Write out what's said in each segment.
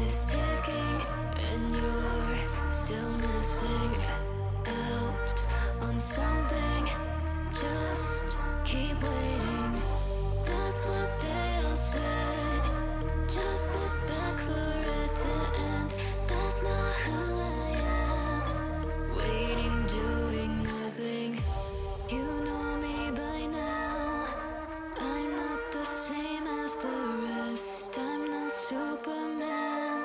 is ticking, and you're still missing out on something. Just keep waiting. That's what they all said. Just sit back for it to end. That's not who I am. Waiting, doing nothing. You know me by now. I'm not the same as the rest. I'm no Superman.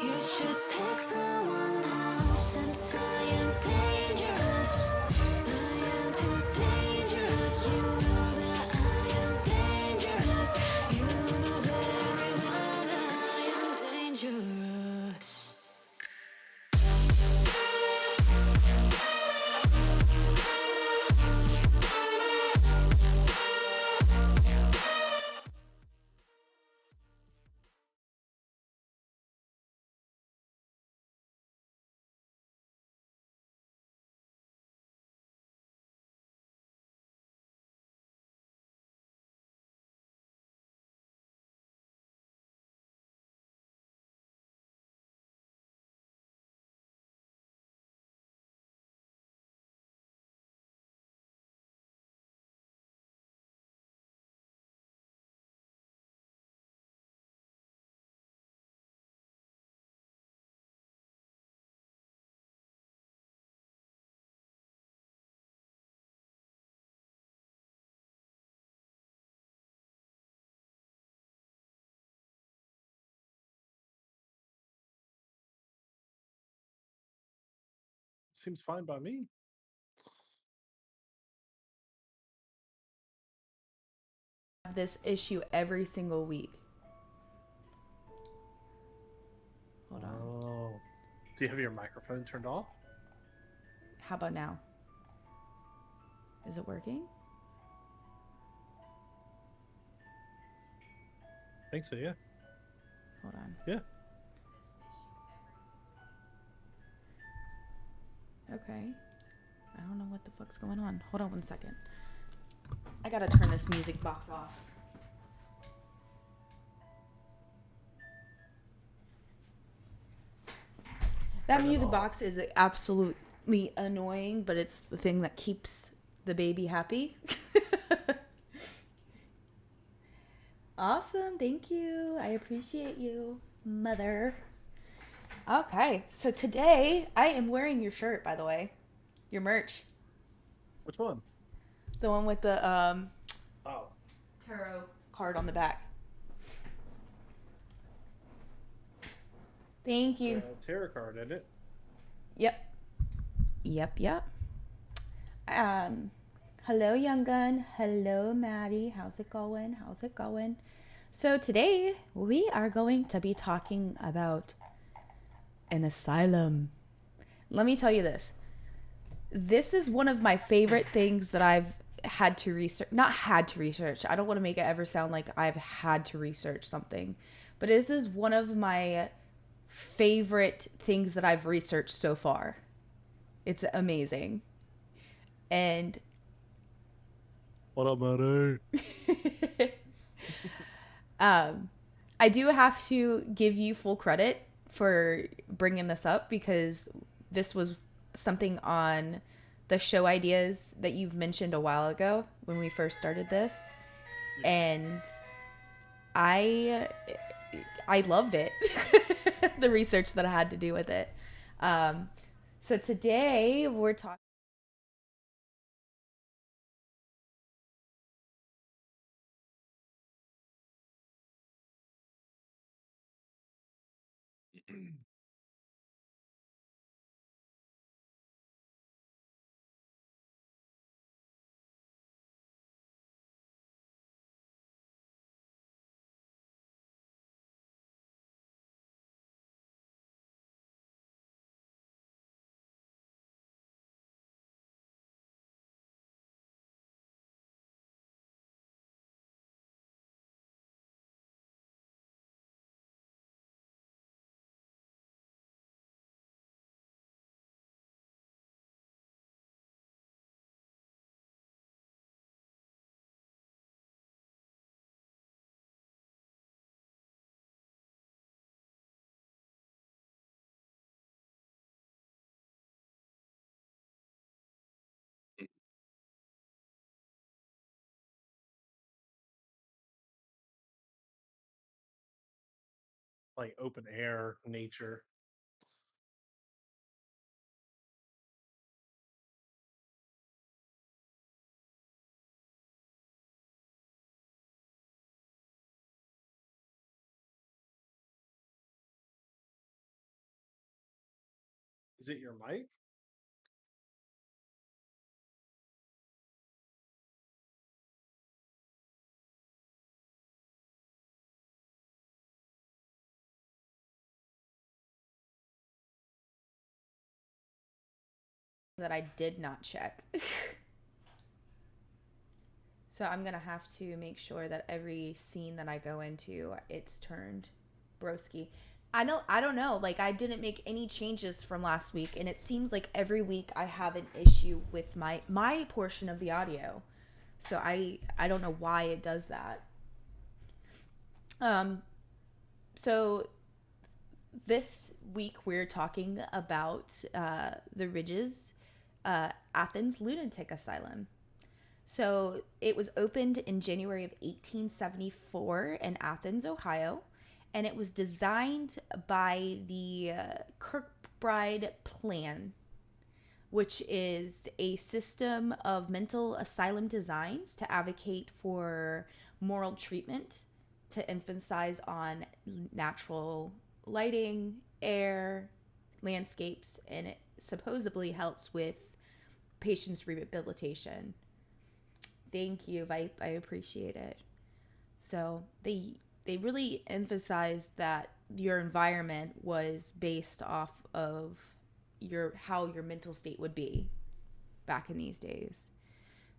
You should pick someone else, since I am dangerous. I am too dangerous. You know that I am dangerous. You know very well that I am dangerous. Seems fine by me. This issue every single week. Hold on. Oh. Do you have your microphone turned off? How about now? Is it working? I think so, yeah. Hold on. Yeah. Okay. I don't know what the fuck's going on. Hold on 1 second. I gotta turn this music box off. That Turn it music off. box is absolutely annoying, but it's the thing that keeps the baby happy. Awesome. Thank you. I appreciate you, mother. Okay. So today I am wearing your shirt, by the way. Your merch. Which one? The one with the Oh. tarot card on the back. Thank you. Tarot card, isn't it? Yep. Yep. Hello, Young Gun. Hello, Maddie. How's it going? So today we are going to be talking about an asylum. Let me tell you this. This is one of my favorite things that I've had to research. Not had to research. I don't want to make it ever sound like I've had to research something. But this is one of my favorite things that I've researched so far. It's amazing. And What up, buddy? I do have to give you full credit for bringing this up, because this was something on the show ideas that you've mentioned a while ago when we first started this. And I loved it. The research that I had to do with it. So today we're talking like open air nature. Is it your mic? That I did not check. So I'm gonna have to make sure that every scene that I go into, it's turned broski. I don't know. Like, I didn't make any changes from last week, and it seems like every week I have an issue with my portion of the audio. So I don't know why it does that. Um so this week we're talking about the Ridges Athens Lunatic Asylum. So it was opened in January of 1874 in Athens, Ohio, and it was designed by the Kirkbride Plan, which is a system of mental asylum designs to advocate for moral treatment, to emphasize on natural lighting, air, landscapes, and it supposedly helps with patients' rehabilitation. Thank you. I appreciate it. So they really emphasized that your environment was based off of your how your mental state would be back in these days.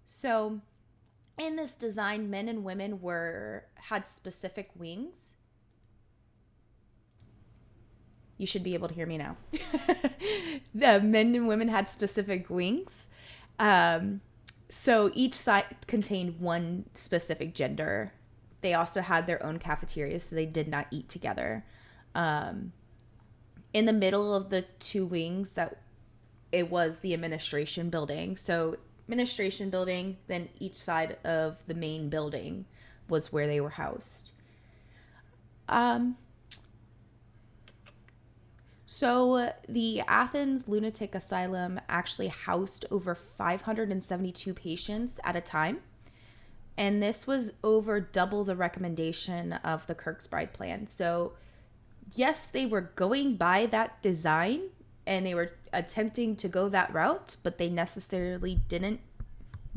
So in this design, men and women were had specific wings. You should be able to hear me now. The men and women had specific wings. So each side contained one specific gender. They also had their own cafeterias, so they did not eat together. In the middle of the two wings, that it was the administration building. So administration building, then each side of the main building was where they were housed. So the Athens Lunatic Asylum actually housed over 572 patients at a time. And this was over double the recommendation of the Kirkbride Plan. So yes, they were going by that design and they were attempting to go that route, but they necessarily didn't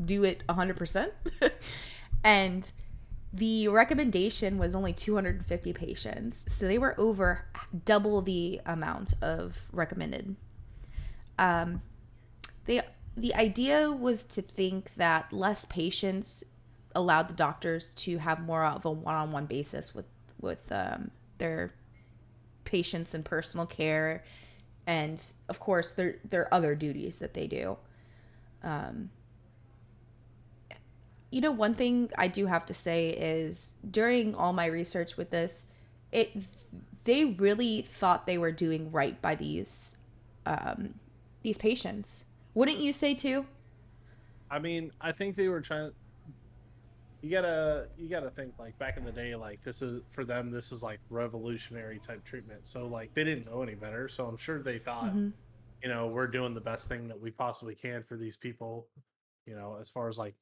do it 100%. And the recommendation was only 250 patients. So they were over double the amount of recommended. The idea was to think that less patients allowed the doctors to have more of a one-on-one basis with their patients and personal care, and of course their other duties that they do. One thing I do have to say is during all my research with this, they really thought they were doing right by these patients. Wouldn't you say too? I mean, I think they were trying. You gotta think like back in the day, like this is for them. This is like revolutionary type treatment. So like they didn't know any better. So I'm sure they thought, we're doing the best thing that we possibly can for these people. As far as like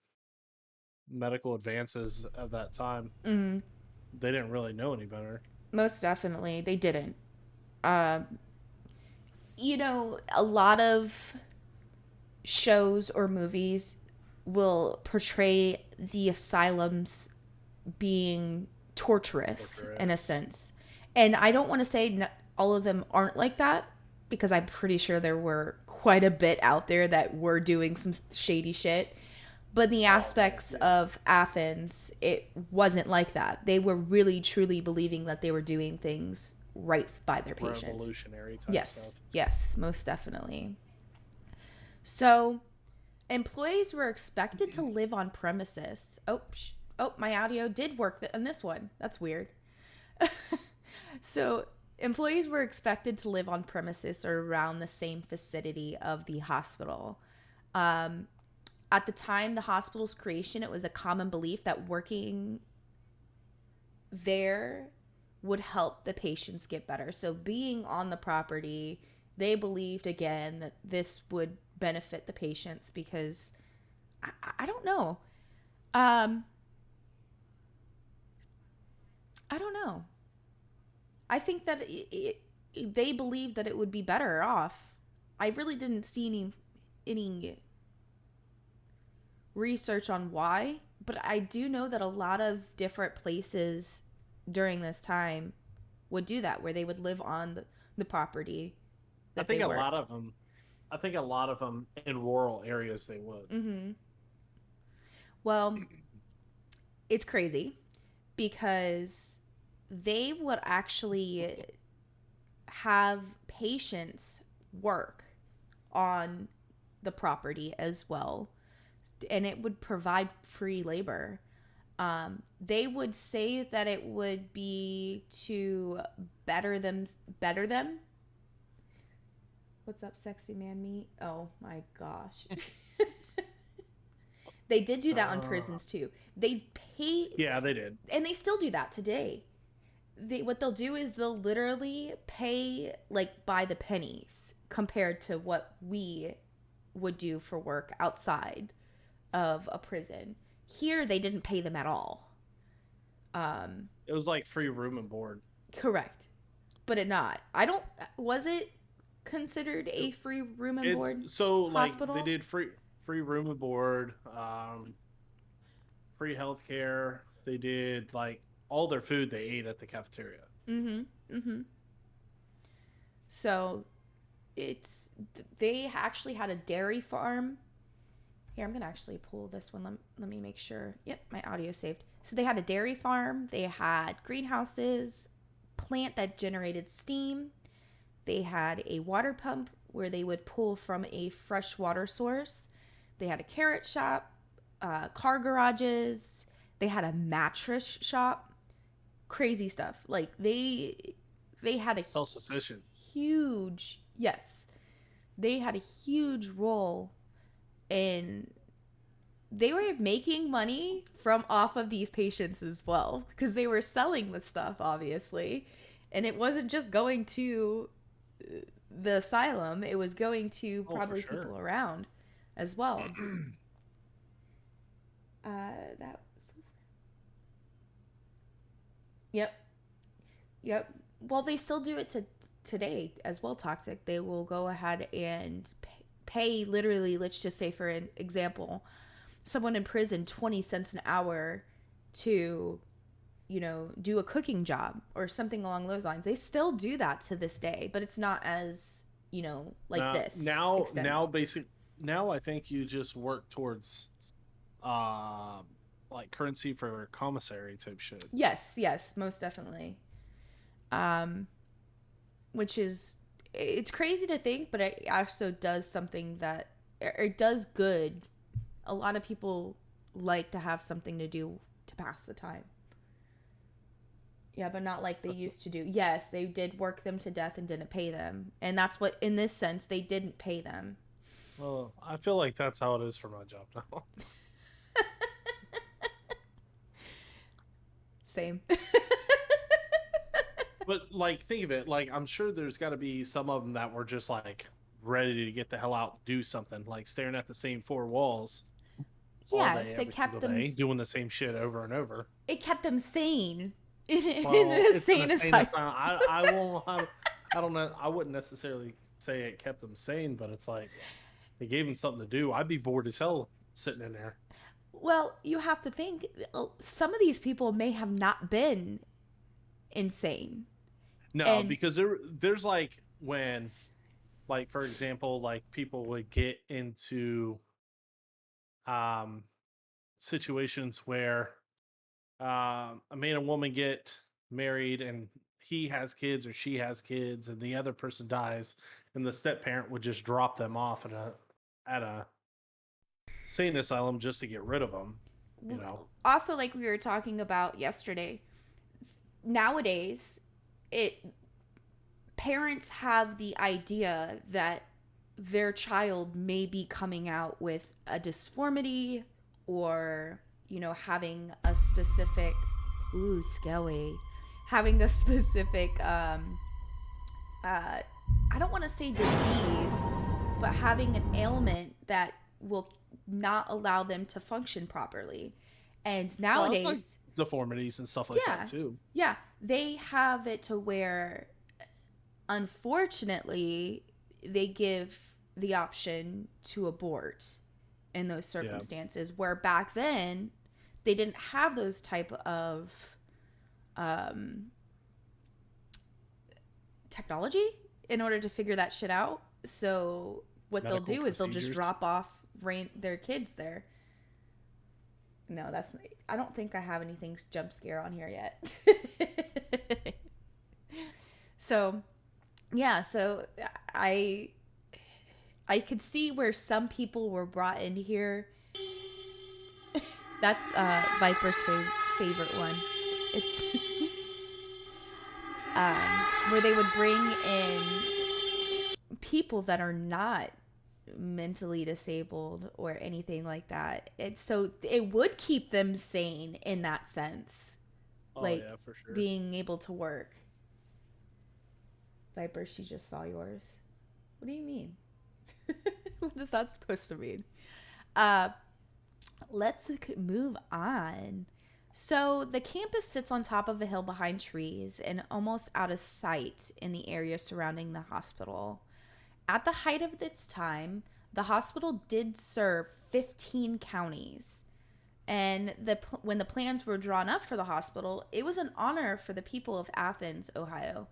medical advances of that time, they didn't really know any better. Most definitely, they didn't. A lot of shows or movies will portray the asylums being torturous in a sense. And I don't want to say all of them aren't like that, because I'm pretty sure there were quite a bit out there that were doing some shady shit. But the aspects of Athens, it wasn't like that. They were really truly believing that they were doing things right by their patients. Revolutionary type stuff. Yes, most definitely. So, employees were expected to live on premises. Oh, my audio did work on this one. That's weird. So, employees were expected to live on premises or around the same vicinity of the hospital. At the time the hospital's creation, it was a common belief that working there would help the patients get better. So being on the property, they believed again that this would benefit the patients because I don't know. I don't know. I think that they believed that it would be better off. I really didn't see any research on why, but I do know that a lot of different places during this time would do that, where they would live on the property that I think they a worked. lot of them. I think a lot of them in rural areas they would. Mm-hmm. Well, it's crazy because they would actually have patients work on the property as well, and it would provide free labor. They would say that it would be to better them. What's up, sexy man meat? Oh my gosh. They did do that on prisons too. They pay. Yeah, they did. And they still do that today. What they'll do is they'll literally pay like by the pennies compared to what we would do for work outside of a prison. Here they didn't pay them at all. It was like free room and board. Correct. But was it considered a free room and board? So hospital? like they did free room and board, free healthcare. They did like all their food they ate at the cafeteria. Mm-hmm. Mm-hmm. So they actually had a dairy farm. Here, I'm gonna actually pull this one. Let me make sure. Yep, my audio saved. So they had a dairy farm. They had greenhouses, plant that generated steam. They had a water pump where they would pull from a fresh water source. They had a carrot shop, car garages. They had a mattress shop. Crazy stuff. Like they had a Self-sufficient. huge, yes, they had a huge role in. They were making money from off of these patients as well because they were selling the stuff, obviously, and it wasn't just going to the asylum, it was going to probably people around as well. That was... Yep. Well, they still do it today as well. Toxic. They will go ahead and pay literally. Let's just say, for an example, someone in prison 20 cents an hour to, do a cooking job or something along those lines. They still do that to this day, but it's not as, this. Now I think you just work towards, like currency for commissary type shit. Yes, most definitely. Which is, it's crazy to think, but it also does something that, it does good. A lot of people like to have something to do to pass the time. Yeah, but not like they used to do. Yes, they did work them to death and didn't pay them. And that's what, in this sense, they didn't pay them. Well, I feel like that's how it is for my job now. Same. But like, think of it. Like, I'm sure there's got to be some of them that were just like ready to get the hell out and do something, like staring at the same four walls. Yes, it kept them doing the same shit over and over. It kept them sane. In Well, an insane asylum. I won't. I don't know. I wouldn't necessarily say it kept them sane, but it's like it gave them something to do. I'd be bored as hell sitting in there. Well, you have to think some of these people may have not been insane. No, because there's like when, like for example, like people would get into situations where a man and woman get married and he has kids or she has kids and the other person dies, and the step parent would just drop them off at a sane asylum just to get rid of them. Also, like we were talking about yesterday, nowadays parents have the idea that their child may be coming out with a disformity or having a specific having a specific I don't want to say disease, but having an ailment that will not allow them to function properly. And Well, it's like nowadays, deformities and stuff like yeah, that too. yeah, they have it to where, unfortunately, they give the option to abort in those circumstances, where back then they didn't have those type of technology in order to figure that shit out. So what Medical they'll do is they'll just procedures. drop off their kids there. No, that's, I don't think I have anything jump scare on here yet. So yeah, so I could see where some people were brought in here. That's Viper's favorite one. It's where they would bring in people that are not mentally disabled or anything like that. So it would keep them sane in that sense. Oh, like yeah, for sure. being able to work. Viper, she just saw yours. What do you mean? What is that supposed to mean? Let's move on. So the campus sits on top of a hill behind trees and almost out of sight in the area surrounding the hospital. At the height of its time, the hospital did serve 15 counties. And when the plans were drawn up for the hospital, it was an honor for the people of Athens, Ohio.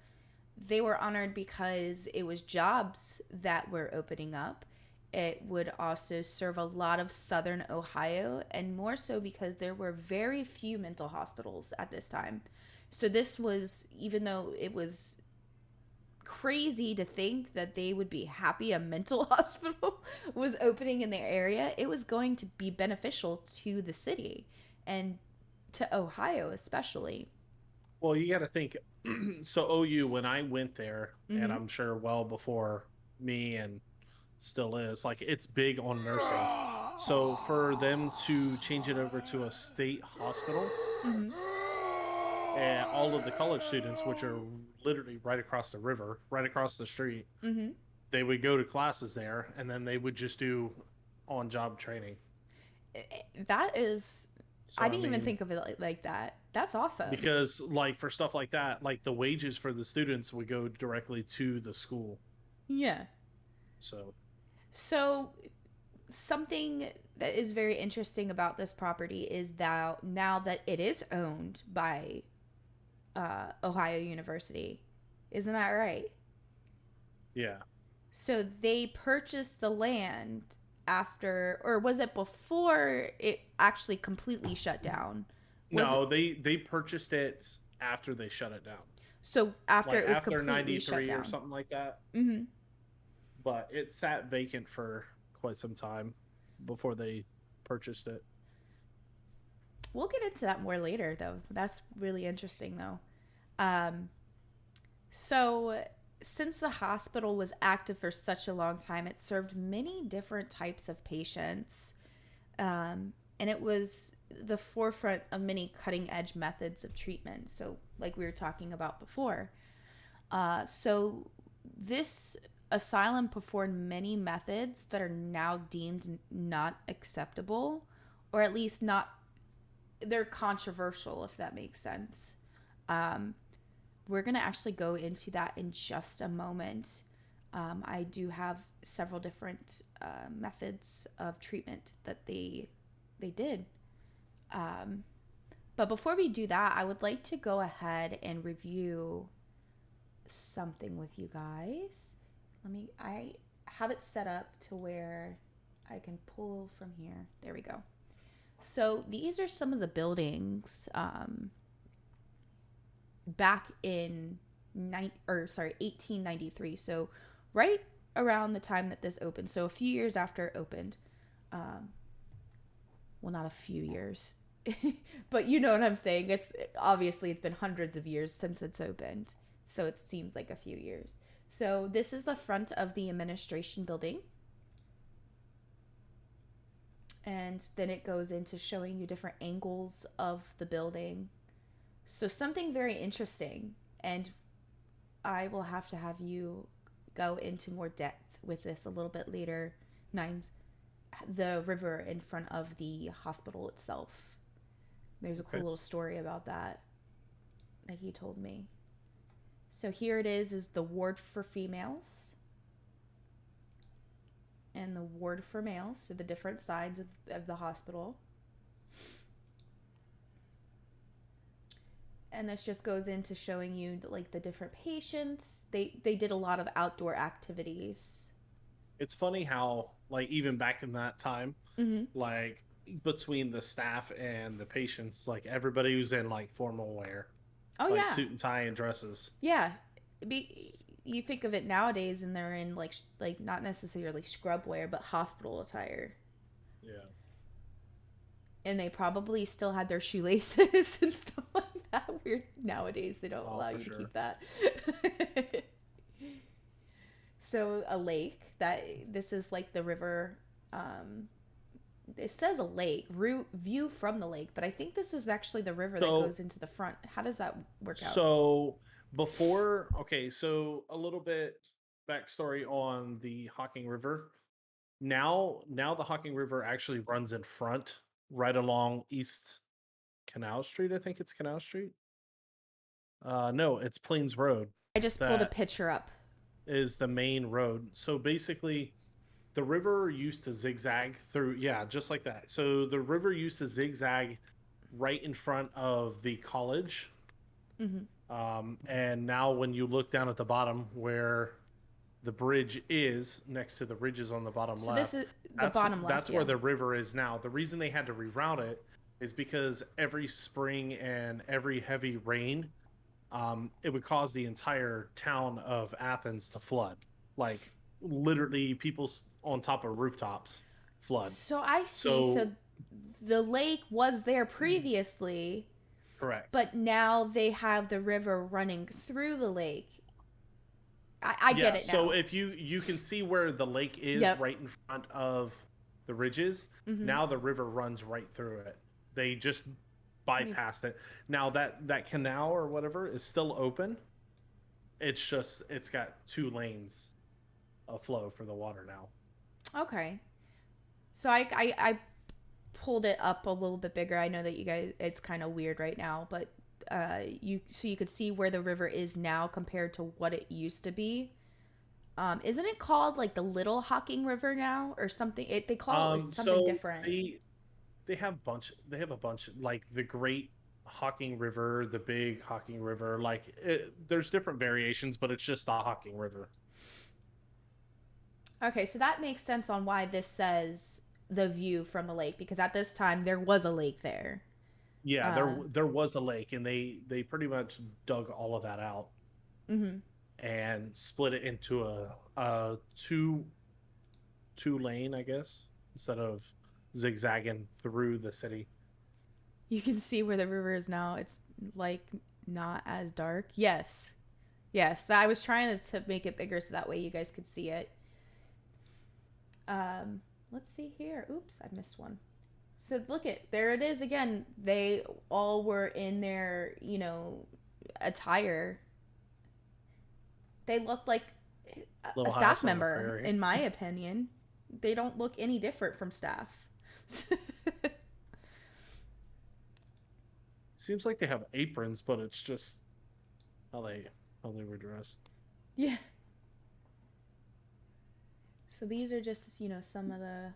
They were honored because it was jobs that were opening up. It would also serve a lot of southern Ohio, and more so because there were very few mental hospitals at this time. So this was, even though it was crazy to think that they would be happy a mental hospital was opening in their area, it was going to be beneficial to the city and to Ohio especially. Well, you got to think. So OU, when I went there, and I'm sure well before me and still is, like, it's big on nursing. So for them to change it over to a state hospital, and all of the college students, which are literally right across the river, right across the street, they would go to classes there, and then they would just do on-job training. That is, So, I didn't even think of it like that. That's awesome. Because, like, for stuff like that, like, the wages for the students would go directly to the school. Yeah. So something that is very interesting about this property is that now that it is owned by Ohio University, isn't that right? yeah. So they purchased the land after, or was it before it actually completely shut down? They purchased it after they shut it down. So after it was after completely shut 93 down or something like that. Mm-hmm. But it sat vacant for quite some time before they purchased it. We'll get into that more later, though. That's really interesting, though. So since the hospital was active for such a long time, it served many different types of patients. And it was the forefront of many cutting-edge methods of treatment. So like we were talking about before. So this asylum performed many methods that are now deemed not acceptable, or at least not, they're controversial, if that makes sense. We're going to actually go into that in just a moment. I do have several different methods of treatment that they did. But before we do that, I would like to go ahead and review something with you guys. I have it set up to where I can pull from here. There we go. So these are some of the buildings back in 1893. So right around the time that this opened. So a few years after it opened. Well, not a few years, but you know what I'm saying. It's been hundreds of years since it's opened. So it seems like a few years. So this is the front of the administration building. And then it goes into showing you different angles of the building. So something very interesting, and I will have you go into more depth with this a little bit later. Nines, the river in front of the hospital itself. There's a cool Okay. little story about that he told me. So here it is the ward for females and the ward for males, so the different sides of the hospital. And this just goes into showing you like the different patients. They did a lot of outdoor activities. It's funny how, like, even back in that time, Mm-hmm. like, between the staff and the patients, like, everybody was in, like, formal wear, Oh like, yeah, suit and tie and dresses. yeah. You think of it nowadays, and they're in like not necessarily scrub wear, but hospital attire, Yeah. and they probably still had their shoelaces and stuff like that. Weird nowadays they don't Oh, allow for you to keep sure. that. So a lake that this is like the river. It says a lake view from the lake, but I think this is actually the river that So, goes into the front. How does that work out? so before, okay, so a little bit backstory on the Hocking River. Now the Hocking River actually runs in front, right along East Canal Street. I think it's Canal Street. No, it's Plains Road. I just pulled a That picture up. is the main road. So basically, the river used to zigzag through, yeah, just like that. So the river used to zigzag right in front of the college. Mm-hmm. And now when you look down at the bottom where the bridge is next to the ridges on the bottom So this left, is the that's bottom left, that's where yeah. the river is now. The reason they had to reroute it is because every spring and every heavy rain, it would cause the entire town of Athens to flood. Like, literally, people on top of rooftops flood. So I see. So So, the lake was there previously, correct. but now they have the river running through the lake. I get Yeah. it So now. if you can see where the lake is Yep. right in front of the ridges, Mm-hmm. now the river runs right through it. They just Me- bypassed it. Now that canal or whatever is still open. It's just it's got two lanes of flow for the water now. Okay. So I pulled it up a little bit bigger. I know that you guys it's kind of weird right now, but you could see where the river is now compared to what it used to be. Isn't it called like the Little Hocking River now or something? They call it like something So different. they have a bunch, like the Great Hocking River, the Big Hocking River. Like, there's different variations, but it's just the Hocking River. Okay, so that makes sense on why this says the view from the lake because at this time there was a lake there. Yeah, Uh, there was a lake, and they pretty much dug all of that out mm-hmm. and split it into a two lane, I guess, instead of zigzagging through the city. You can see where the river is now. It's like not as dark. Yes, yes. I was trying to make it bigger so that way you guys could see it. Let's see here. Oops, I missed one. So look at there it is again. They all were in their attire. They looked like a Little staff House on the member, Prairie. in my opinion. They don't look any different from staff. Seems like they have aprons, but it's just how they how they were dressed. Yeah. So these are just, some of the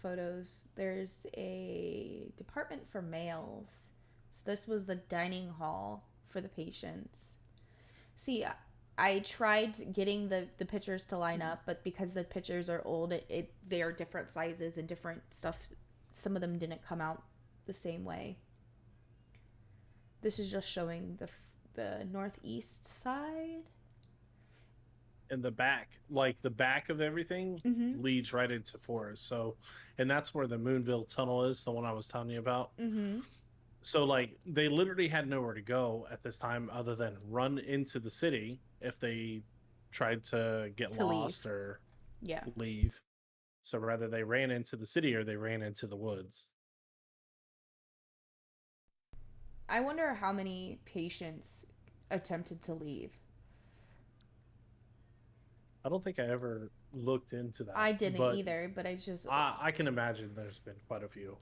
photos. There's a department for males. So this was the dining hall for the patients. See, I tried getting the pictures to line up, but because the pictures are old, they are different sizes and different stuff. Some of them didn't come out the same way. This is just showing the northeast side. And the back, like the back of everything, Mm-hmm. leads right into forest. So, and that's where the Moonville Tunnel is, the one I was telling you about. Mm-hmm. So, like, they literally had nowhere to go at this time other than run into the city if they tried to get To lost leave. or Yeah. leave. So, rather they ran into the city or they ran into the woods. I wonder how many patients attempted to leave. I don't think I ever looked into that. I didn't but either, but I just I can imagine there's been quite a few.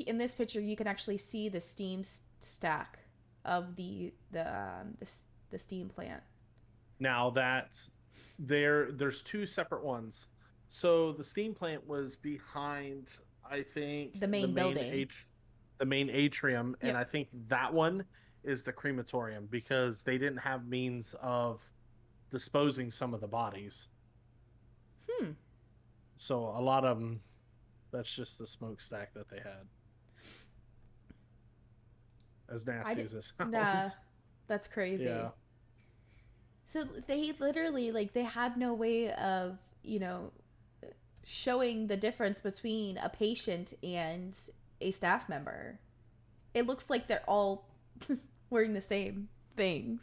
in this picture you can actually see the steam stack of the steam plant. Now that there's two separate ones. So the steam plant was behind, I think, The main building. The main atrium, and Yep. I think that one is the crematorium because they didn't have means of disposing some of the bodies. So a lot of them, that's just the smokestack that they had. As nasty as this sounds. Nah, that's crazy. Yeah. So they literally, like, they had no way of, showing the difference between a patient and a staff member. It looks like they're all wearing the same things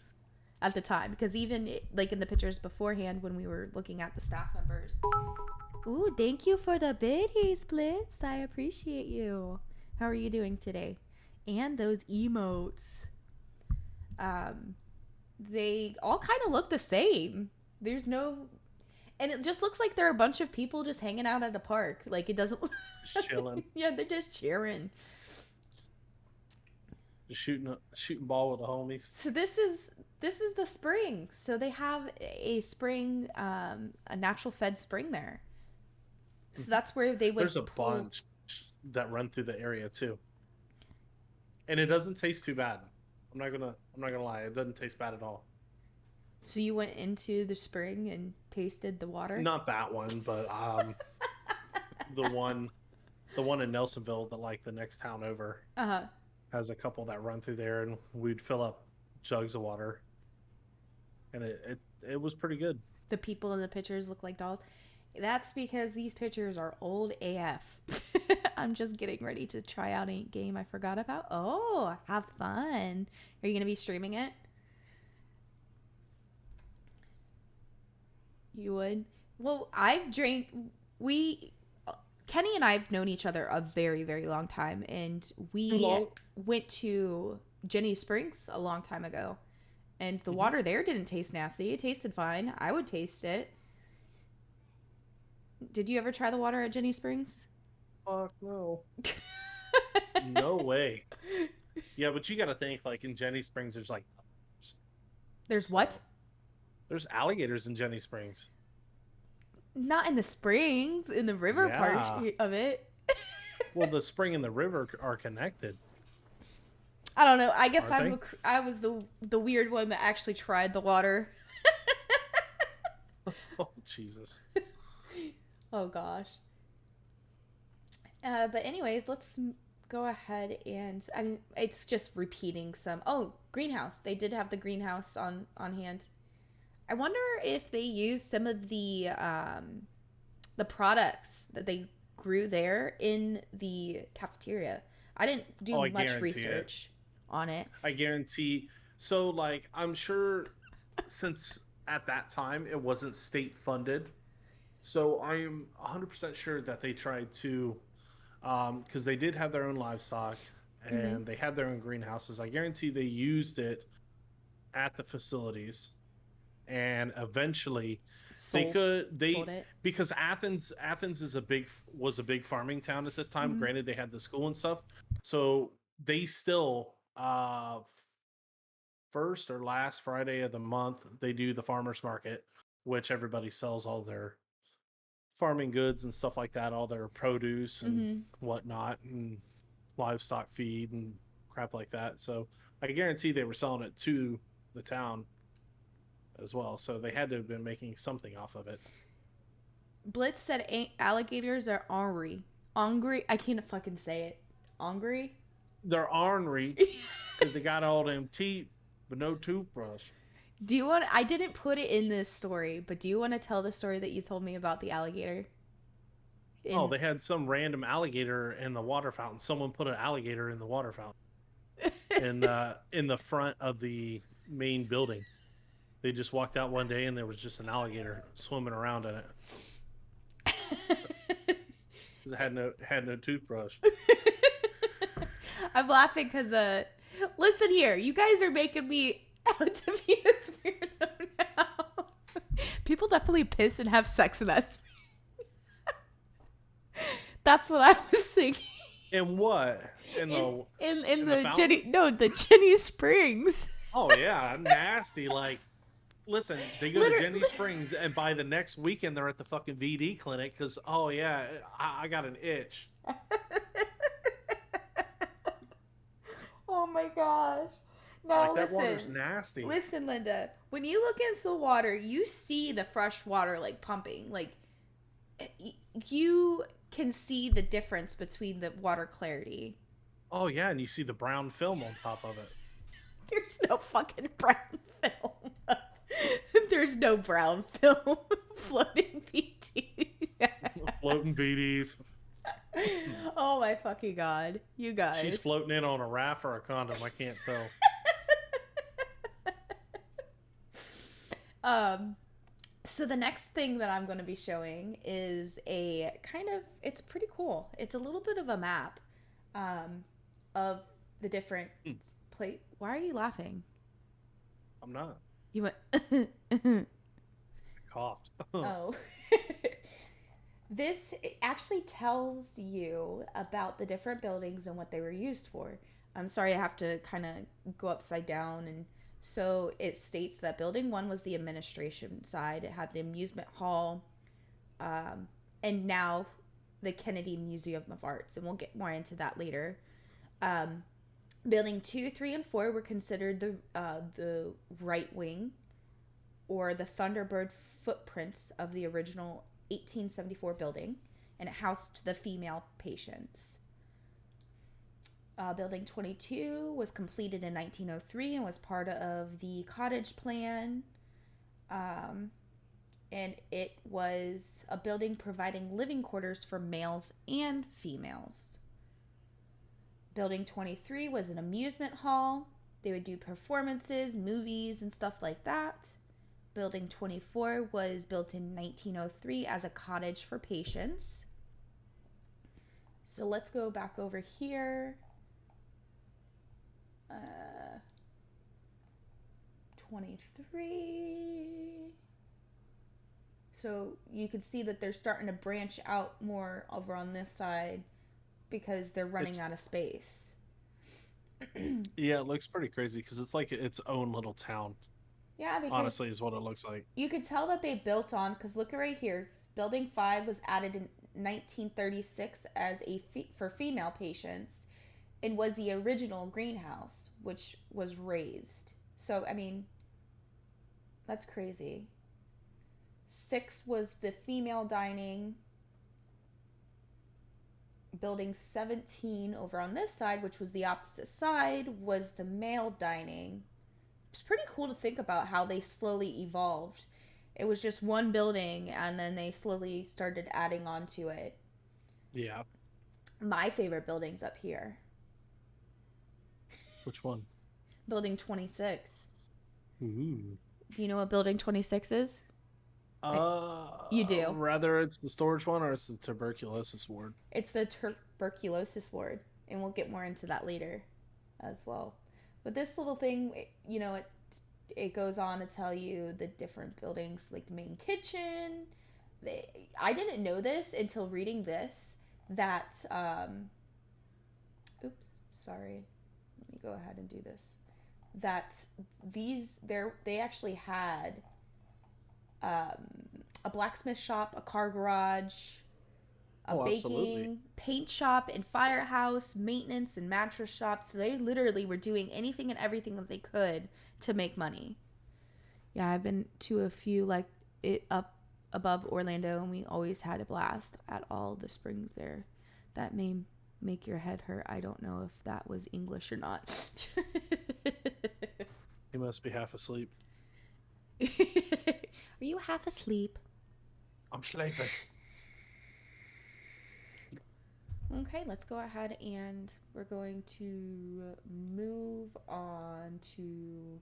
at the time, because even like in the pictures beforehand when we were looking at the staff members. Ooh, thank you for the biddies, Blitz. I appreciate you. How are you doing today? And those emotes. They all kind of look the same. There's no... And it just looks like there are a bunch of people just hanging out at a park. Like, it doesn't... Just chilling. Yeah, they're just cheering. Just shooting ball with the homies. So this is the spring. So they have a spring, a natural fed spring there. So that's where they would... There's a bunch that run through the area, too. And it doesn't taste too bad. I'm not gonna lie, it doesn't taste bad at all. So you went into the spring and tasted the water? Not that one, but the one in Nelsonville, the next town over, has a couple that run through there, and we'd fill up jugs of water, and it was pretty good. The people in the pictures look like dolls. That's because these pictures are old AF. I'm just getting ready to try out a game I forgot about. Oh, have fun. Are you going to be streaming it? You would? Well, Kenny and I have known each other a very, very long time. And we went to Jenny Springs a long time ago. And the water there didn't taste nasty. It tasted fine. I would taste it. Did you ever try the water at Jenny Springs? Fuck no. No way. Yeah, but you got to think, like, in Jenny Springs, there's like... There's what? There's alligators in Jenny Springs. Not in the springs, in the river part of it. Well, the spring and the river are connected. I don't know. I guess I was the weird one that actually tried the water. Oh, Jesus. Oh, gosh. But anyways, let's go ahead and... I mean, it's just repeating some... Oh, greenhouse. They did have the greenhouse on hand. I wonder if they used some of the products that they grew there in the cafeteria. I didn't do much research on it. I guarantee. So, like, I'm sure since at that time it wasn't state funded, so I'm 100% sure that they tried to, because they did have their own livestock and they had their own greenhouses. I guarantee they used it at the facilities. And eventually because Athens was a big farming town at this time. Granted, they had the school and stuff, so they still first or last Friday of the month they do the farmers market, which everybody sells all their farming goods and stuff like that, all their produce and whatnot, and livestock feed and crap like that. So I guarantee they were selling it to the town as well, so they had to have been making something off of it. Blitz said alligators are ornery. I can't fucking say it. Ornery? They're ornery because they got all them teeth but no toothbrush. Do you want... I didn't put it in this story, but do you want to tell the story that you told me about the alligator? They had some random alligator in the water fountain. Someone put an alligator in the water fountain in the front of the main building. They just walked out one day and there was just an alligator swimming around in it. It had no toothbrush. I'm laughing because Listen here, you guys are making me out to be this weirdo now. People definitely piss and have sex in that. That's what I was thinking. In what? In the In the the fountain? the Jenny Springs. Oh yeah, nasty. Like, listen, they go to Jenny Springs, and by the next weekend they're at the fucking VD clinic because oh yeah, I got an itch. Oh my gosh. Now Like that water's listen. nasty. Listen, Linda. When you look into the water, you see the fresh water like pumping. Like you can see the difference between the water clarity. Oh yeah, and you see the brown film on top of it. There's no fucking brown film. There's no brown film floating BT. Floating VDs. Oh my fucking god. You guys. She's floating in on a raft or a condom. I can't tell. So the next thing that I'm going to be showing is a kind of, it's pretty cool. It's a little bit of a map of the different place. Why are you laughing? I'm not. You went. I coughed. Oh. This actually tells you about the different buildings and what they were used for. I'm sorry, I have to kind of go upside down. And so it states that building 1 was the administration side. It had the amusement hall, and now the Kennedy Museum of Arts. And we'll get more into that later. Building 2, 3, and 4 were considered the right wing, or the Thunderbird footprints of the original 1874 building, and it housed the female patients. Building 22 was completed in 1903 and was part of the cottage plan. And it was a building providing living quarters for males and females. Building 23 was an amusement hall. They would do performances, movies, and stuff like that. Building 24 was built in 1903 as a cottage for patients. So let's go back over here. 23. So you can see that they're starting to branch out more over on this side because they're running out of space. Yeah, it looks pretty crazy because it's like its own little town. Yeah, because Honestly, is what it looks like. you could tell that they built on, because look at right here. Building 5 was added in 1936 as for female patients, and was the original greenhouse, which was raised. So, I mean, that's crazy. 6 was the female dining. Building 17 over on this side, which was the opposite side, was the male dining. It's pretty cool to think about how they slowly evolved. It was just one building, and then they slowly started adding on to it. Yeah. My favorite building's up here. Which one? Building 26. Ooh. Do you know what Building 26 is? You do. Rather it's the storage one or it's the tuberculosis ward. It's the tuberculosis ward, and we'll get more into that later as well. But this little thing, it goes on to tell you the different buildings, like the main kitchen. I didn't know this until reading this, that, oops, sorry. Let me go ahead and do this. That they actually had a blacksmith shop, a car garage, a baking, absolutely. paint shop, and firehouse, maintenance, and mattress shop. So they literally were doing anything and everything that they could to make money. Yeah, I've been to a few like it up above Orlando, and we always had a blast at all the springs there. That may make your head hurt. I don't know if that was English or not. He must be half asleep. Are you half asleep? I'm sleeping. Okay, let's go ahead and we're going to move on to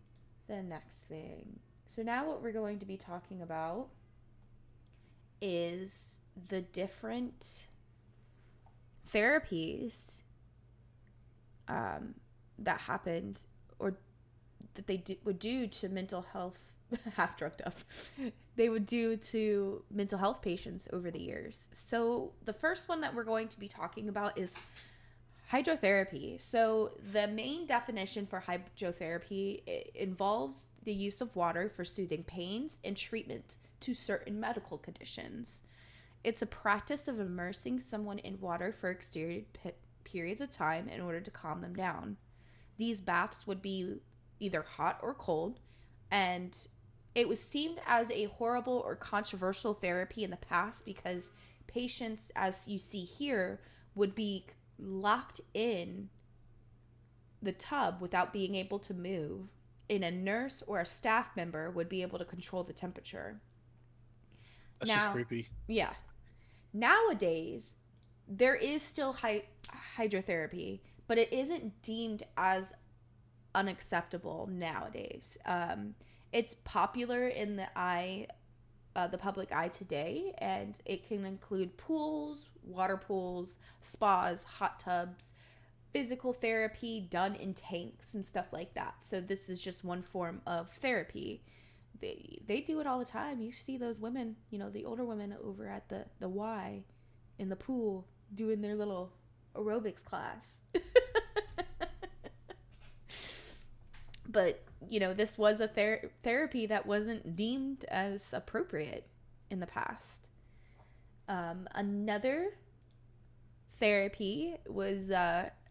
the next thing. So now what we're going to be talking about is the different therapies that happened, or that they would do to mental health, half drugged up, they would do to mental health patients over the years. So the first one that we're going to be talking about is hydrotherapy. So the main definition for hydrotherapy involves the use of water for soothing pains and treatment to certain medical conditions. It's a practice of immersing someone in water for extended periods of time in order to calm them down. These baths would be either hot or cold, and it was seen as a horrible or controversial therapy in the past because patients, as you see here, would be locked in the tub without being able to move, and a nurse or a staff member would be able to control the temperature. That's just creepy. Yeah. Nowadays, there is still hydrotherapy, but it isn't deemed as unacceptable nowadays. It's popular in the public eye today, and it can include pools, water pools, spas, hot tubs, physical therapy done in tanks and stuff like that. So this is just one form of therapy. They do it all the time. You see those women, the older women over at the Y in the pool doing their little aerobics class. But, this was a therapy that wasn't deemed as appropriate in the past. Another therapy was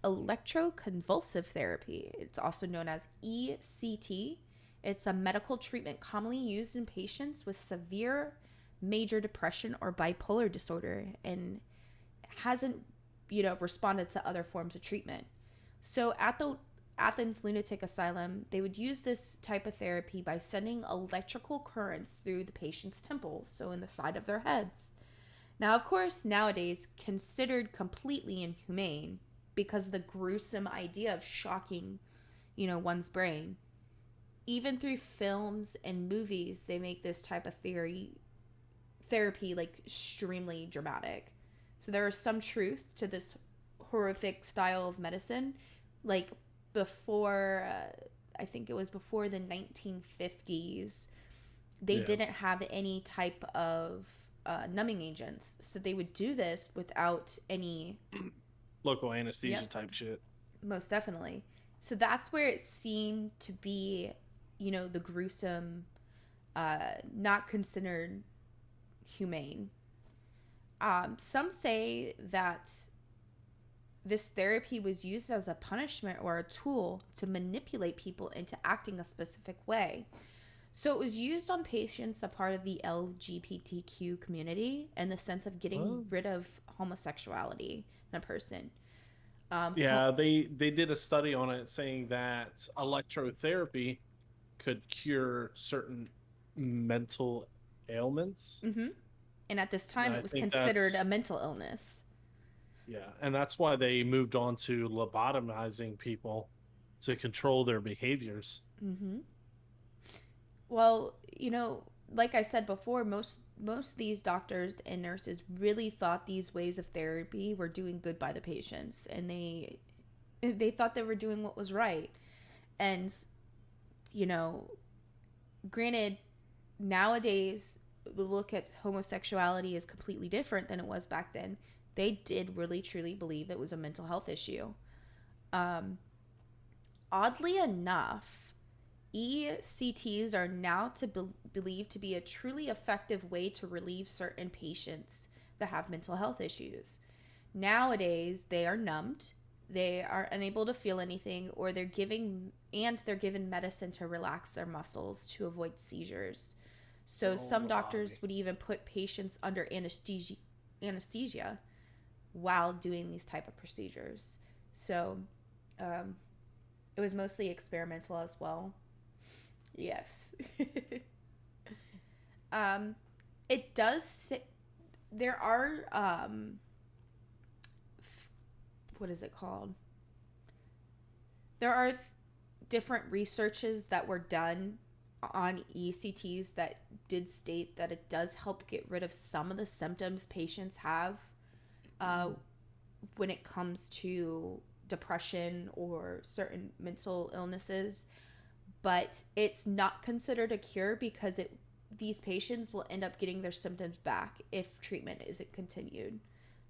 electroconvulsive therapy. It's also known as ECT. It's a medical treatment commonly used in patients with severe major depression or bipolar disorder, and hasn't, responded to other forms of treatment. So at the Athens Lunatic Asylum, they would use this type of therapy by sending electrical currents through the patient's temples, so in the side of their heads. Now, of course, nowadays considered completely inhumane because of the gruesome idea of shocking, one's brain. Even through films and movies, they make this type of therapy like extremely dramatic. So there is some truth to this horrific style of medicine. Like before, I think it was before the 1950s, they didn't have any type of numbing agents. So they would do this without any local anesthesia type shit. Most definitely. So that's where it seemed to be, the gruesome, not considered humane. Some say that this therapy was used as a punishment or a tool to manipulate people into acting a specific way. So it was used on patients a part of the LGBTQ community in the sense of getting rid of homosexuality in a person. They did a study on it saying that electrotherapy could cure certain mental ailments. Mm-hmm. And at this time, it was considered a mental illness. Yeah, and that's why they moved on to lobotomizing people to control their behaviors. Mm-hmm. Well, like I said before, most of these doctors and nurses really thought these ways of therapy were doing good by the patients, and they thought they were doing what was right. And granted, nowadays the look at homosexuality is completely different than it was back then. They did really truly believe it was a mental health issue. Oddly enough, ECTs are now believed to be a truly effective way to relieve certain patients that have mental health issues. Nowadays, they are numbed, they are unable to feel anything, or they're given medicine to relax their muscles to avoid seizures. So some doctors would even put patients under anesthesia while doing these type of procedures. So it was mostly experimental as well. Yes. It does there are what is it called? There are different researches that were done on ECTs that did state that it does help get rid of some of the symptoms patients have when it comes to depression or certain mental illnesses, but it's not considered a cure because these patients will end up getting their symptoms back if treatment isn't continued.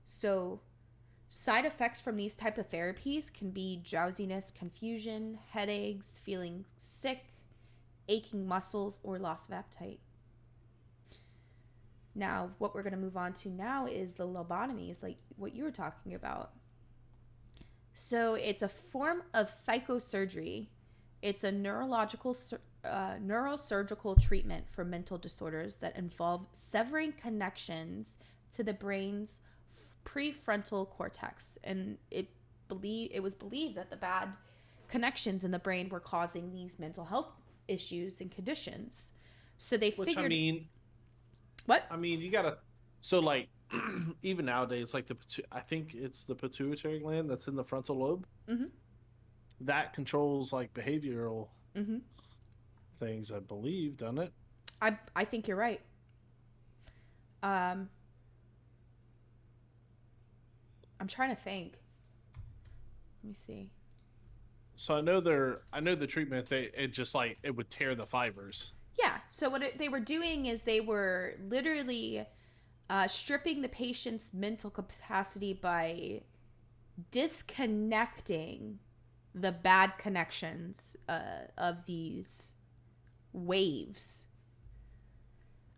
So side effects from these type of therapies can be drowsiness, confusion, headaches, feeling sick, aching muscles, or loss of appetite. Now, what we're going to move on to now is the lobotomies, like what you were talking about. So it's a form of psychosurgery. It's a neurosurgical treatment for mental disorders that involve severing connections to the brain's prefrontal cortex, and it was believed that the bad connections in the brain were causing these mental health issues and conditions. So they figured. What? I mean, you gotta. So like, even nowadays, like I think it's the pituitary gland that's in the frontal lobe. Mm-hmm. That controls like behavioral Mm-hmm. things, I believe, doesn't it? I think you're right. I'm trying to think. Let me see. So I know the treatment. It would tear the fibers. Yeah. So what they were doing is they were literally stripping the patient's mental capacity by disconnecting the bad connections of these waves.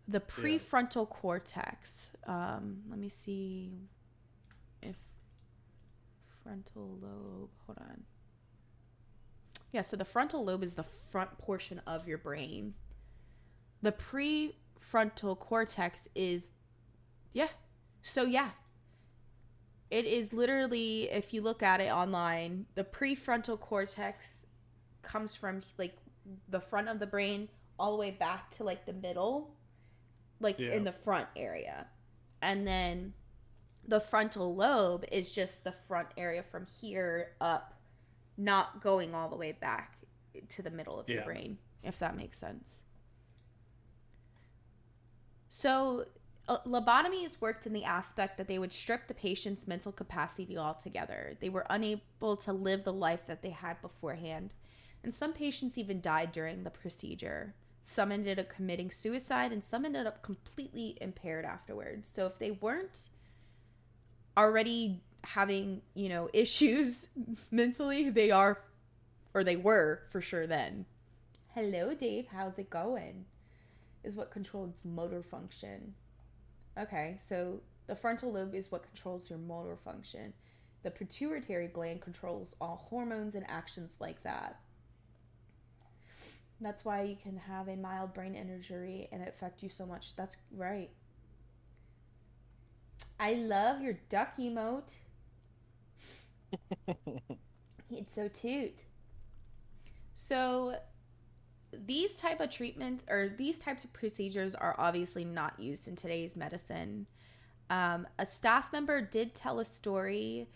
The prefrontal cortex. Let me see if frontal lobe. Hold on. Yeah, so the frontal lobe is the front portion of your brain. The prefrontal cortex is, yeah. So, yeah. It is literally, if you look at it online, the prefrontal cortex comes from, like, the front of the brain all the way back to, like, the middle, like, in the front area. And then the frontal lobe is just the front area from here up, not going all the way back to the middle of your brain, if that makes sense. So lobotomies worked in the aspect that they would strip the patient's mental capacity altogether. They were unable to live the life that they had beforehand. And some patients even died during the procedure. Some ended up committing suicide, and some ended up completely impaired afterwards. So if they weren't already having, issues mentally, they were for sure then. Hello, Dave. How's it going? Is what controls motor function. Okay, so the frontal lobe is what controls your motor function. The pituitary gland controls all hormones and actions like that. That's why you can have a mild brain injury and it affect you so much. That's right. I love your duck emote. It's so cute. So these type of treatments or these types of procedures are obviously not used in today's medicine. A staff member did tell a story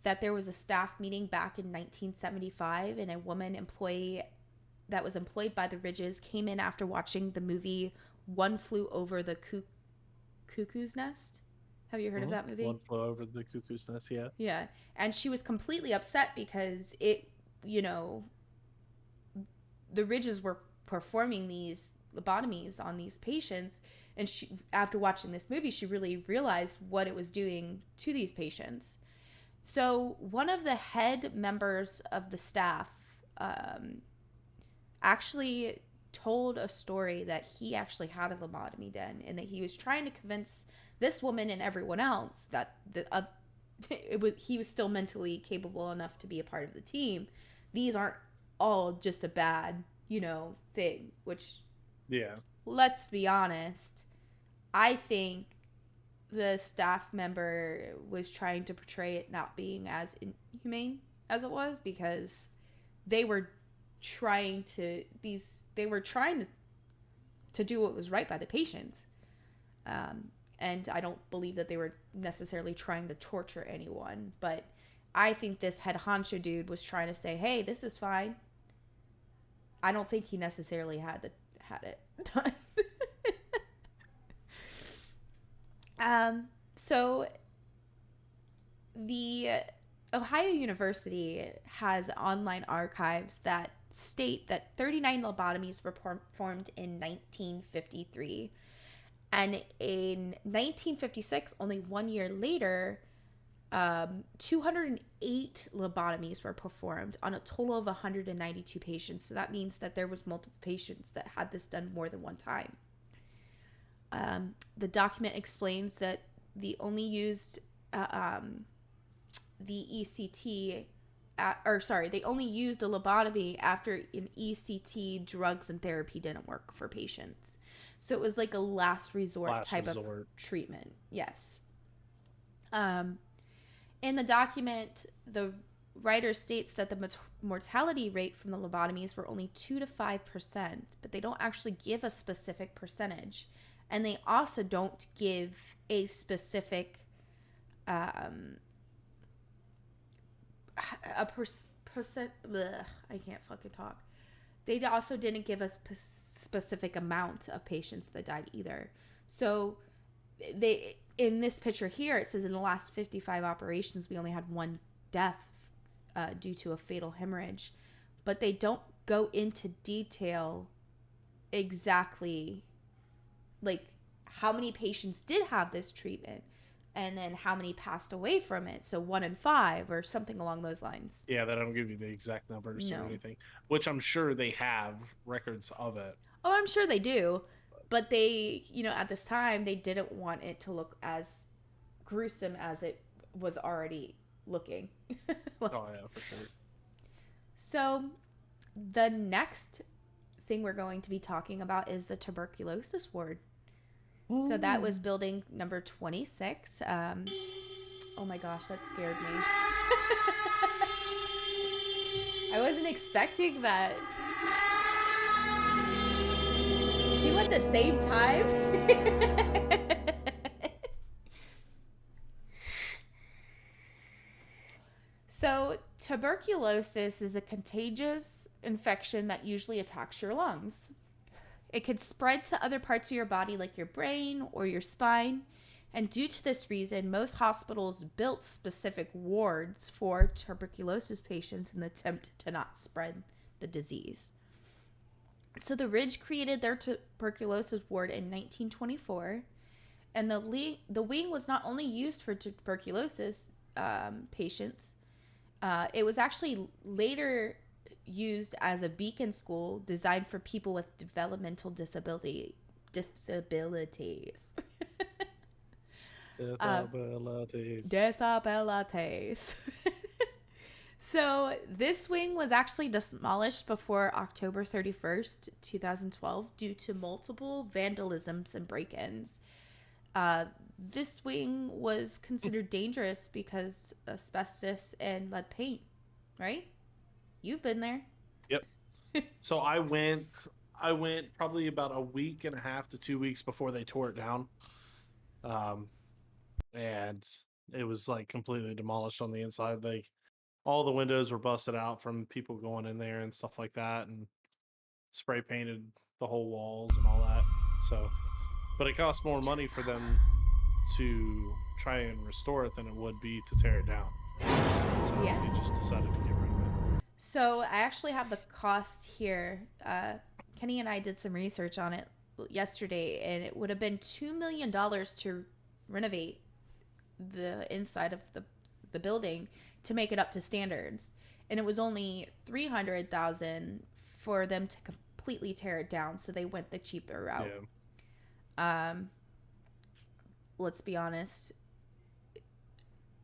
that there was a staff meeting back in 1975 and a woman employee that was employed by the Ridges came in after watching the movie One Flew Over the Cuckoo's Nest. Have you heard of that movie? One Flew Over the Cuckoo's Nest, yeah. Yeah. And she was completely upset because the Ridges were performing these lobotomies on these patients. And she, after watching this movie, she really realized what it was doing to these patients. So one of the head members of the staff actually told a story that he actually had a lobotomy done and that he was trying to convince this woman and everyone else that he was still mentally capable enough to be a part of the team. These aren't all just a bad, thing, which, let's be honest, I think the staff member was trying to portray it not being as inhumane as it was because they were trying to do what was right by the patient. And I don't believe that they were necessarily trying to torture anyone, but I think this head honcho dude was trying to say, hey, this is fine. I don't think he necessarily had it done. So the Ohio University has online archives that state that 39 lobotomies were performed in 1953. And in 1956, only 1 year later, 208 lobotomies were performed on a total of 192 patients. So that means that there was multiple patients that had this done more than one time. The document explains that they only used they only used a lobotomy after an ECT, drugs, and therapy didn't work for patients. So it was like a last resort of treatment. Yes. In the document, the writer states that the mortality rate from the lobotomies were only 2 to 5%, but they don't actually give a specific percentage. And they also don't give a specific percent. I can't fucking talk. They also didn't give a specific amount of patients that died either. So they, in this picture here, it says in the last 55 operations, we only had one death due to a fatal hemorrhage. But they don't go into detail exactly like how many patients did have this treatment and then how many passed away from it. So 1 in 5 or something along those lines. Yeah, they don't give you the exact numbers or anything, which I'm sure they have records of it. Oh, I'm sure they do. But they, at this time, they didn't want it to look as gruesome as it was already looking. Oh, yeah, for sure. So the next thing we're going to be talking about is the tuberculosis ward. Ooh. So that was building number 26. Oh my gosh, that scared me. I wasn't expecting that. 2 at the same time? So, tuberculosis is a contagious infection that usually attacks your lungs. It could spread to other parts of your body like your brain or your spine. And due to this reason, most hospitals built specific wards for tuberculosis patients in the attempt to not spread the disease. So the Ridge created their tuberculosis ward in 1924. And the wing was not only used for tuberculosis patients, it was actually later used as a beacon school designed for people with developmental disabilities. Disabilities. So this wing was actually demolished before October 31st, 2012 due to multiple vandalisms and break-ins. This wing was considered dangerous because asbestos and lead paint, right? You've been there. Yep. So I went probably about a week and a half to 2 weeks before they tore it down. And it was like completely demolished on the inside. Like all the windows were busted out from people going in there and stuff like that, and spray painted the whole walls and all that. So, but it cost more money for them to try and restore it than it would be to tear it down. So yeah, they just decided to get rid of it. So I actually have the cost here. Kenny and I did some research on it yesterday, and it would have been $2 million to renovate the inside of the building to make it up to standards, and it was only $300,000 for them to completely tear it down. So they went the cheaper route. Yeah. Let's be honest.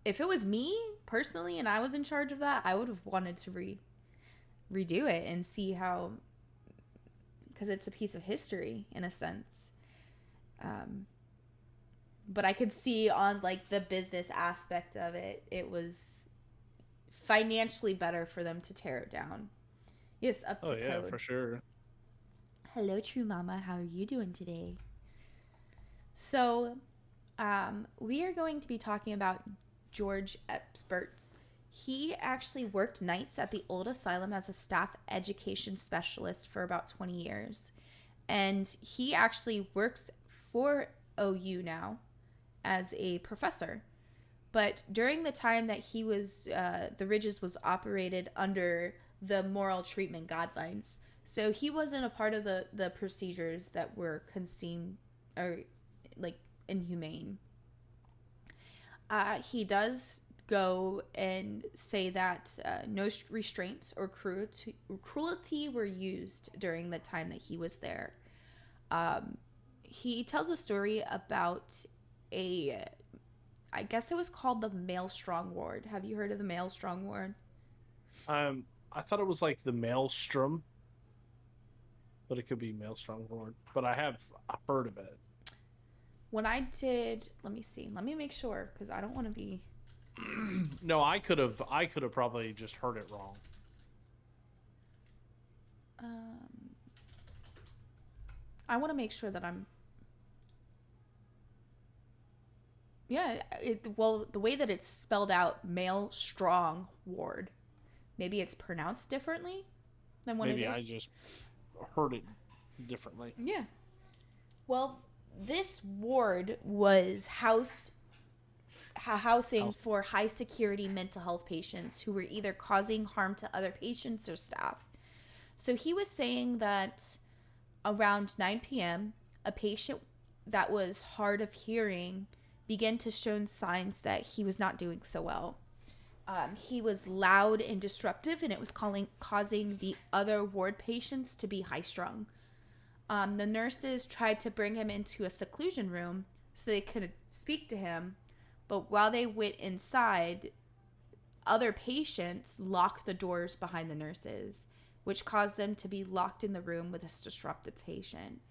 If it was me personally and I was in charge of that, I would have wanted to redo it and see how, because it's a piece of history in a sense. But I could see on like the business aspect of it, it was financially better for them to tear it down. It's up to code. Oh yeah, for sure. Hello, True Mama. How are you doing today? So, we are going to be talking about George Epsperts. He actually worked nights at the old asylum as a staff education specialist for about 20 years. And he actually works for OU now as a professor. But during the time that he was, the Ridges was operated under the moral treatment guidelines. So he wasn't a part of the procedures that were consumed or like inhumane. He does go and say that no restraints or cruelty were used during the time that he was there. He tells a story about I guess it was called the Maelstrom Ward. Have you heard of the Maelstrom Ward? I thought it was like the Maelstrom, but it could be Maelstrom Lord. But I have heard of it. When I did, let me see. Let me make sure because I don't want to be. No, I could have probably just heard it wrong. I want to make sure that I'm. Yeah, well, the way that it's spelled out, Maelstrom Ward. Maybe it's pronounced differently than what Maybe it is. I just heard it differently. Yeah. Well, this ward was housing for high security mental health patients who were either causing harm to other patients or staff. So he was saying that around 9 p.m., a patient that was hard of hearing began to show signs that he was not doing so well. He was loud and disruptive, and it was causing the other ward patients to be high-strung. The nurses tried to bring him into a seclusion room so they could speak to him, but while they went inside, other patients locked the doors behind the nurses, which caused them to be locked in the room with this disruptive patient.